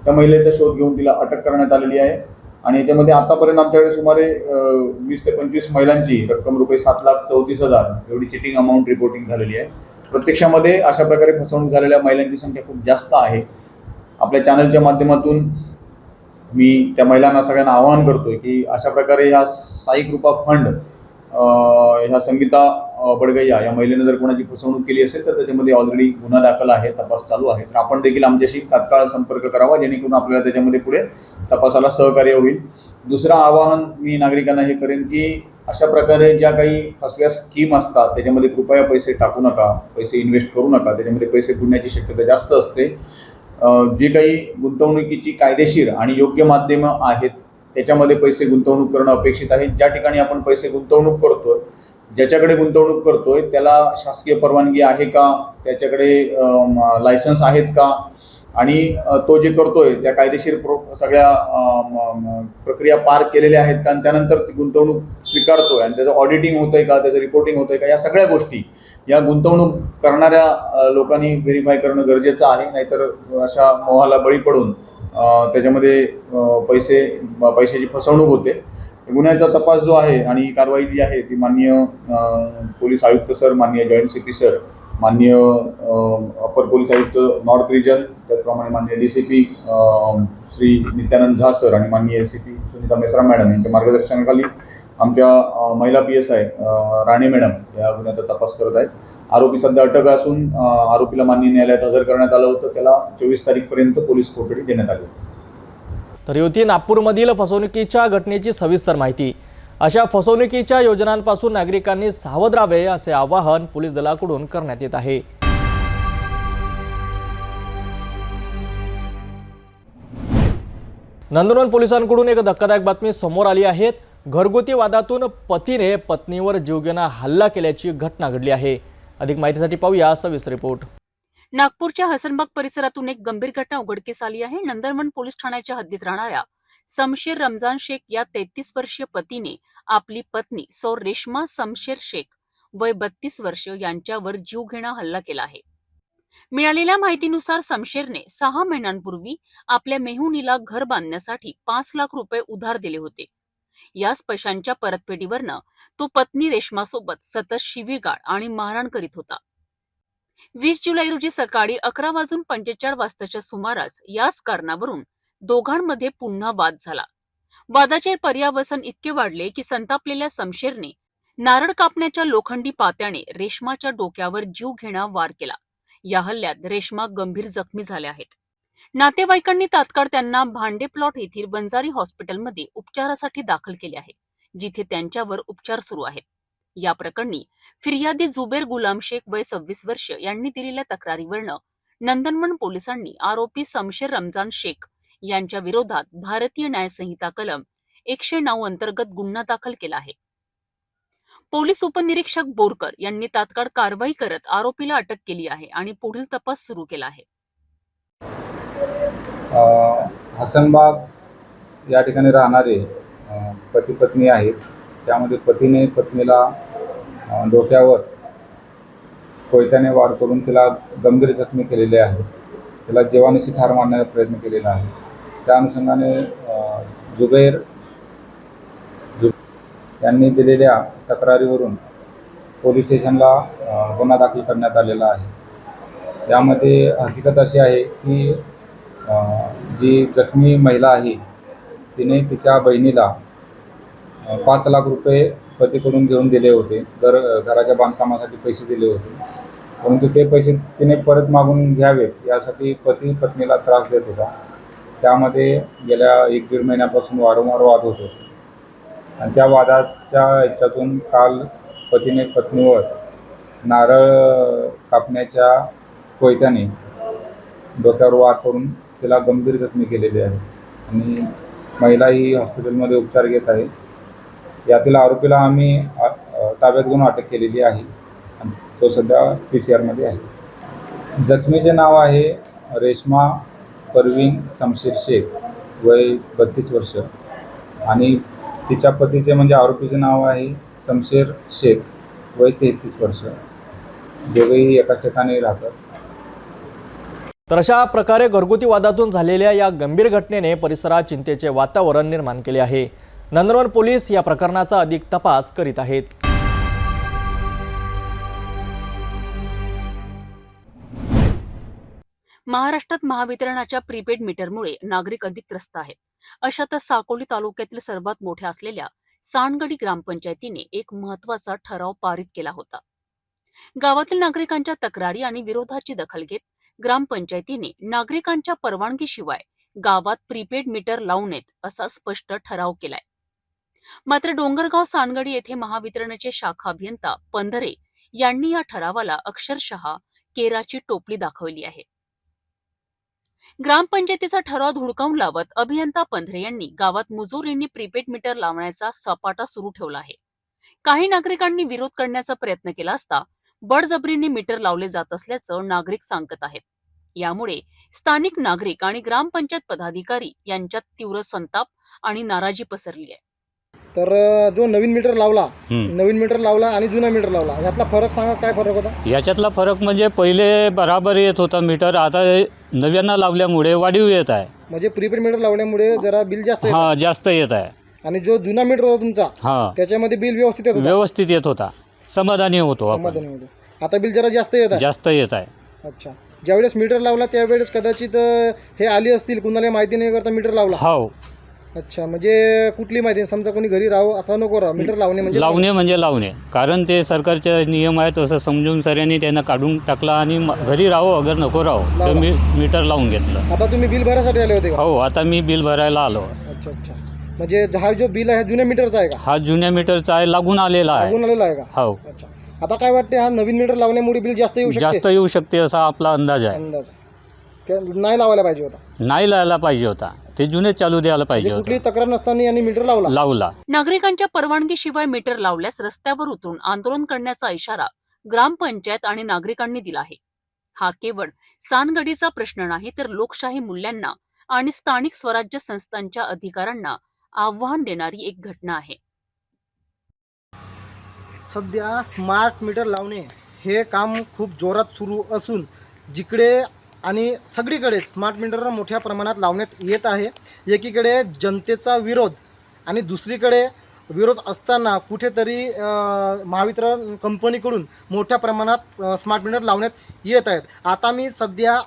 त्या महिलेचा शोध घेऊन तिला अटक करण्यात आलेली आहे आणि याच्यामध्ये आतापर्यंत आमच्याकडे सुमारे 20 ते 25 महिलांची रक्कम रुपये 7,34,000 एवढी चिटिंग अमाऊंट रिपोर्टिंग झालेली आहे. प्रत्यक्षामध्ये अशा प्रकारे फसवणूक झालेल्या महिलांची संख्या खूप जास्त आहे. आपल्या चॅनलच्या माध्यमातून मी त्या महिलांना सगळ्यांना आवाहन करतोय की अशा प्रकारे ह्या साईकृपा फंड ह्या संगीता बडगैया या महिलेनं जर कोणाची फसवणूक केली असेल तर त्याच्यामध्ये ऑलरेडी गुन्हा दाखल आहे, तपास चालू आहे. तर आपण देखील आमच्याशी तात्काळ संपर्क करावा, जेणेकरून आपल्याला त्याच्यामध्ये पुढे तपासाला सहकार्य होईल. दुसरं आवाहन मी नागरिकांना हे करेन की अशा प्रकारे ज्या काही फसव्या स्कीम असतात त्याच्यामध्ये कृपया पैसे टाकू नका, पैसे इन्व्हेस्ट करू नका, त्याच्यामध्ये पैसे बुडण्याची शक्यता जास्त असते. जी काही गुंतवणुकीची कायदेशीर आणि योग्य माध्यमं आहेत त्याच्यामध्ये पैसे गुंतवणूक करणं अपेक्षित आहे. ज्या ठिकाणी आपण पैसे गुंतवणूक करतोय, ज्याच्याकडे गुंतवणूक करतोय त्याला शासकीय परवानगी आहे का, त्याच्याकडे लायसन्स आहेत का, आणि तो जे करतोय त्या कायदेशीर सगळ्या प्रक्रिया पार केलेल्या आहेत का, आणि त्यानंतर ती गुंतवणूक स्वीकारतोय आणि त्याचं ऑडिटिंग होतंय का, त्याचं रिपोर्टिंग होतंय का, या सगळ्या गोष्टी या गुंतवणूक करणाऱ्या लोकांनी व्हेरीफाय करणं गरजेचं आहे. नाहीतर अशा मोहाला बळी पडून त्याच्यामध्ये पैशाची फसवणूक होते. गुन्ह्याचा तपास जो आहे आणि कारवाई जी आहे ती माननीय पोलीस आयुक्त सर, माननीय जॉईंट CP सर, माननीय अपर पोलीस आयुक्त नॉर्थ रिजन, त्याचप्रमाणे माननीय DCP श्री नित्यानंद झा सर आणि माननीय SCP सुनीता मेश्राम मॅडम यांच्या मार्गदर्शनाखाली आमच्या महिला PSI राणे मॅडम या गुन्ह्याचा तपास करत आहेत. आरोपी सध्या अटक असून आरोपीला माननीय न्यायालयात हजर करण्यात आलं होतं. त्याला 24 तारीखपर्यंत पोलीस कोठडी देण्यात आली. तर होती नागपूरमधील फसवणुकीच्या घटनेची सविस्तर माहिती. अशा फसवणुकीच्या योजनांपासून नागरिकांनी सावध राहावे असे आवाहन पोलीस दलाकडून करण्यात येत आहे. नंदनवन पोलिसांकडून एक धक्कादायक बातमी समोर आली आहे. घरगुती वादातून पतीने पत्नीवर जीवघेणा हल्ला केल्याची घटना घडली आहे. अधिक माहितीसाठी पाहूया सविस्तर रिपोर्ट. नागपूरच्या हसनबाग परिसरातून एक गंभीर घटना उघडकीस आली आहे. नंदनवन पोलीस ठाण्याच्या हद्दीत राहणाऱ्या शमशेर रमजान शेख या 33 वर्षीय पतीने आपली पत्नी सौ रेश्मा शमशेर शेख वय 32 वर्ष यांच्यावर जीवघेणा हल्ला केला आहे. मिळालेल्या माहितीनुसार शमशेरने 6 महिन्यांपूर्वी आपल्या मेहुणीला घर बांधण्यासाठी 5 लाख रुपये उधार दिले होते. याच पैशांच्या परतफेडीवरनं तो पत्नी रेश्मासोबत सतत शिवीगाळ आणि मारहाण करीत होता. 20 जुलै रोजी सकाळी 11:45 वाजताच्या सुमारास याच कारणावरून दोघांमध्ये पुन्हा वाद झाला. वादाचे पर्यावसन इतके वाढले की संतापलेल्या शमशेरने नारळ कापण्याच्या लोखंडी पात्याने रेश्माच्या डोक्यावर जीवघेणा वार केला. या हल्ल्यात रेश्मा गंभीर जखमी झाल्या आहेत. नातेवाईकांनी तात्काळ त्यांना भांडे प्लॉट येथील वंजारी हॉस्पिटलमध्ये उपचारासाठी दाखल केले आहे, जिथे त्यांच्यावर उपचार सुरू आहेत. या प्रकरणी फिर्यादी जुबेर गुलाम शेख वय 26 वर्ष यांनी दिलेल्या तक्रारीवरनं नंदनवन पोलिसांनी आरोपी शमशेर रमजान शेख यांच्या विरोधात भारतीय न्याय संहिता कलम 109 अंतर्गत गुन्हा दाखल केला आहे. पोलीस उपनिरीक्षक बोरकर यांनी तात्काळ कारवाई करत आरोपीला अटक केली आहे आणि पुढील तपास सुरू केला आहे. हसनबाग या ठिकाणी राहणारे पती पत्नी आहेत. त्यामध्ये पतीने पत्नीला डोक्यावर कोयत्याने वार करून तिला गंभीर जखमी केलेले आहे. तिला जीवानिशी ठार मारण्याचा प्रयत्न केलेला आहे. त्या अनुषंगाने जुबेर यांनी दिलेल्या तक्रारीवरून पोलीस स्टेशनला गुन्हा दाखल करण्यात आलेला आहे. यामध्ये हकीकत अशी आहे की जी जखमी महिला आहे तिने तिच्या बहिणीला 5 लाख रुपये पतीकडून घेऊन दिले होते. घराच्या बांधकामासाठी पैसे दिले होते, परंतु ते पैसे तिने परत मागून घ्यावेत यासाठी पती पत्नीला त्रास देत होता. त्यामध्ये गेल्या 1-1.5 महिन्यापासून वारंवार वाद होत होते आणि त्या वादाच्या ह्याच्यातून काल पतीने पत्नीवर नारळ कापण्याच्या कोयत्याने डोक्यावर वार करून तिला गंभीर जखमी केलेली आहे आणि महिला ही हॉस्पिटलमध्ये उपचार घेत आहे. यातील आरोपीला आम्ही ताब्यात घेऊन अटक केलेली आहे आणि तो सध्या PCR आहे. जखमीचे नाव आहे रेश्मा परवीन शमशेर शेख वय 32 वर्ष आणि तिच्या पतीचे म्हणजे आरोपीचे नाव आहे शमशेर शेख वय 33 वर्ष. दोघेही एकाच ठिकाणी राहतात. तर अशा प्रकारे घरगुती वादातून झालेल्या या गंभीर घटनेने परिसरात चिंतेचे वातावरण निर्माण केले आहे. नंदनवन पोलीस या प्रकरणाचा अधिक तपास करीत आहेत. महाराष्ट्रात महावितरणाच्या प्रीपेड मीटरमुळे नागरिक अधिक त्रस्त आहेत. अशातच साकोली तालुक्यातील सर्वात मोठ्या असलेल्या सांडगडी ग्रामपंचायतीने एक महत्त्वाचा ठराव पारित केला होता. गावातील नागरिकांच्या तक्रारी आणि विरोधाची दखल घेत ग्रामपंचायतीने नागरिकांच्या परवानगीशिवाय गावात प्रीपेड मीटर लावू नयेत असा स्पष्ट ठराव केलाय. मात्र डोंगरगाव सांडगडी येथे महावितरणचे शाखा अभियंता पंधरे यांनी या ठरावाला अक्षरशः केराची टोपली दाखवली आहे. ग्रामपंचायतीचा ठराव धुडकावून लावत अभियंता पंधरे यांनी गावात मुजोरींनी प्रीपेड मीटर लावण्याचा सपाटा सुरू ठेवला आहे. काही नागरिकांनी विरोध करण्याचा प्रयत्न केला असता बळजबरीने मीटर लावले जात असल्याचं नागरिक सांगत आहेत. यामुळे स्थानिक नागरिक आणि ग्रामपंचायत पदाधिकारी यांच्यात तीव्र संताप आणि नाराजी पसरली आहे. तर जो नवीन मीटर लावला आणि जुना मीटर लावला यातला फरक सांगा, काय फरक होता? याच्यातला फरक म्हणजे पहिले बराबर येत होता मीटर, आता नव्यानं लावल्यामुळे वाढीव येत आहे. म्हणजे प्रीपेड मीटर लावल्यामुळे जरा बिल जास्त हां जास्त येत आहे. आणि जो जुना मीटर होता तुमचा हां त्याच्यामध्ये बिल व्यवस्थित येत होता. समाधानी होतो आपण. आता बिल जरा जास्त येत आहे. अच्छा. ज्यावेळेस मीटर लावला त्यावेळेस कदाचित हे आली असतील, कुणाला माहिती नाही करता मीटर लावला. हो अच्छा, म्हणजे कुठली माहिती समजा कोणी घरी राहू अथवा नको राहू मीटर लावणे म्हणजे लावणे कारण ते सरकारचे नियम आहेत तसं समजून सगळ्यांनी त्यांना काढून टाकला आणि घरी राहो अगर नको राहो तर मी मीटर लावून घेतलं. आता तुम्ही बिल भरायसाठी आले होते का? हो, आता मी बिल भरायला आलो. अच्छा अच्छा, म्हणजे हा जो बिल आहे जुन्या मीटरचा आहे का? हा जुन्या मीटरचा आहे, लागून आलेला आहे. लागून आलेला आहे का? हो, अच्छा, आता काय वाटते हा नवीन मीटर लावण्यामुळे बिल जास्त येऊ शकते? जास्त येऊ शकते असा आपला अंदाज आहे. अंदाज नाही लावायला पाहिजे होता. नाही लावायला पाहिजे होता, ते जुनेच चालू द्यायला पाहिजे म्हणजे होता. कुठली तक्रार नसताना यांनी मीटर लावला. नागरिकांच्या परवानगीशिवाय मीटर लावल्यास रस्त्यावर उतरून आंदोलन करण्याचा इशारा ग्रामपंचायत आणि नागरिकांनी दिला आहे. हा केवळ सानगडीचा प्रश्न नाही, तर लोकशाही मूल्यांना आणि स्थानिक स्वराज्य संस्थांच्या अधिकारांना आव्हान देणारी एक घटना आहे. सध्या स्मार्ट मीटर लावणे हे काम खूप जोरात सुरू असून जिकडे आणि सगळीकडे स्मार्ट मीटर मोठ्या प्रमाणात लावण्यात येत आहे. एकीकडे जनतेचा विरोध आणि दुसरीकडे विरोध असताना कुठेतरी महावितरण कंपनीकडून मोठ्या प्रमाणात स्मार्ट मीटर लावण्यात येत आहेत. आता मी सध्या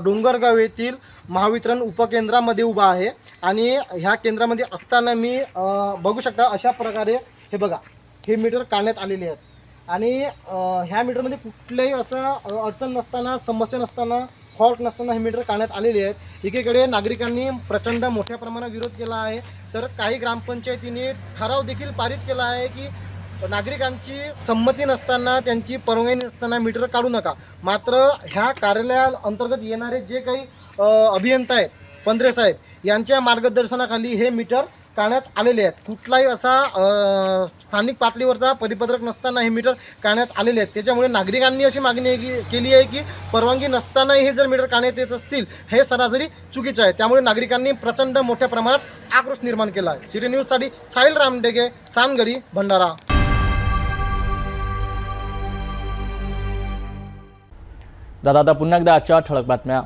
डोंगरगाव येथील महावितरण उपकेंद्रामध्ये उभा आहे आणि ह्या केंद्रामध्ये असताना मी बघू शकता अशा प्रकारे हे बघा हे मीटर काढण्यात आलेले आहेत आणि ह्या मीटरमध्ये कुठल्याही असं अडचण नसताना समस्या नसताना फॉल्ट नसताना हे मीटर काढण्यात आलेले आहेत. एकीकडे नागरिकांनी प्रचंड मोठ्या प्रमाणात विरोध केला आहे, तर काही ग्रामपंचायतीने ठराव देखील पारित केला आहे की नागरिकांची संमती नसताना त्यांची परवानगी नसताना मीटर काढू नका. मात्र ह्या कार्यालयाअंतर्गत येणारे जे काही अभियंता आहेत पंधरे साहेब यांच्या मार्गदर्शनाखाली हे मीटर काढण्यात आलेले आहेत. कुठलाही असा स्थानिक पातळीवरचा परिपत्रक नसताना हे मीटर काढण्यात आलेले आहेत. त्याच्यामुळे नागरिकांनी अशी मागणी केली आहे की परवानगी नसतानाही हे जर मीटर काढण्यात येत असतील हे सरासरी चुकीचं आहे. त्यामुळे नागरिकांनी प्रचंड मोठ्या प्रमाणात आक्रोश निर्माण केला आहे. सिटी न्यूजसाठी साहिल रामडेगे, सानगडी, भंडारा. दादा आता पुन्हा एकदा आजच्या ठळक बातम्या.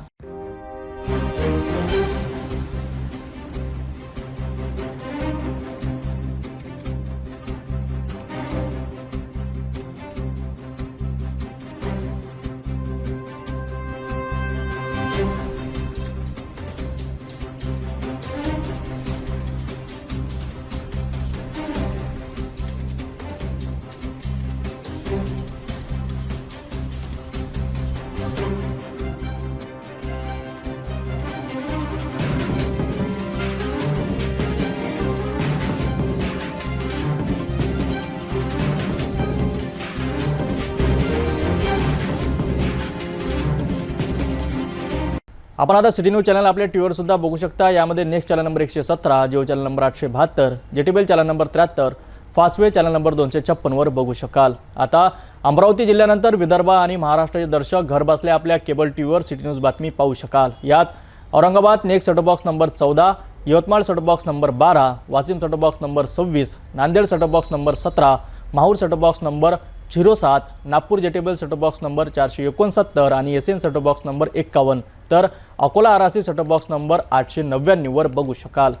आपण आता सिटी न्यूज चॅनल आपल्या टीव्हीवर सुद्धा बघू शकता. यामध्ये next channel number 117, Jio channel number 872, जेटीबेल channel number 73, Fastway channel number 256 वर बघू शकाल. आता अमरावती जिल्ह्यानंतर विदर्भ आणि महाराष्ट्राचे दर्शक घर बसल्या आपल्या केबल टीव्हीवर सिटी न्यूज बातमी पाहू शकाल. यात Aurangabad next setup box number 14, Yavatmal setup box number 12, Washim setup box number 26, Nanded setup box number 17, Mahur setup box number 07, Nagpur जेटीबेल सेटअप बॉक्स नंबर 469 आणि एसएन सेटअप बॉक्स नंबर 51, तर अकोला आरासी सेटअप बॉक्स नंबर 899 वर बघू शकाल.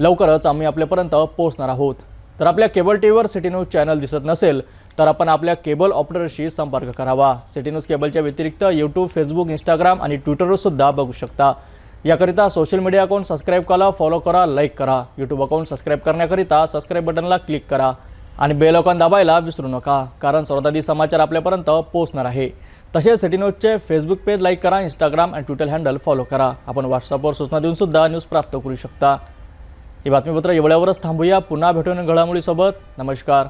लवकरच आम्ही आपल्यापर्यंत पोहोचणार आहोत. तर आपल्या केबल टीव्हीवर सिटी न्यूज चॅनल दिसत नसेल तर आपण आपल्या केबल ऑपरेटरशी संपर्क करावा. सिटी न्यूज केबलच्या व्यतिरिक्त यूट्यूब, फेसबुक, इंस्टाग्राम आणि ट्विटरवर सुद्धा बघू शकता. याकरिता सोशल मीडिया अकाउंट सबस्क्राईब करा, फॉलो करा, लाईक करा. यूट्यूब अकाउंट सबस्क्राईब करण्याकरिता सबस्क्राईब बटनला क्लिक करा आणि बेल आयकॉन दाबायला विसरू नका, कारण सर्वाधिक समाचार आपल्यापर्यंत पोहोचणार आहे. तसेच सिटी न्यूजचे फेसबुक पेज लाईक करा, इंस्टाग्राम आणि ट्विटर हँडल फॉलो करा. आपण व्हॉट्सअपवर सूचना देऊन सुद्धा न्यूज प्राप्त करू शकता. हे बातमीपत्र एवढ्यावरच थांबूया. पुन्हा भेटून घडामोडीसोबत. नमस्कार.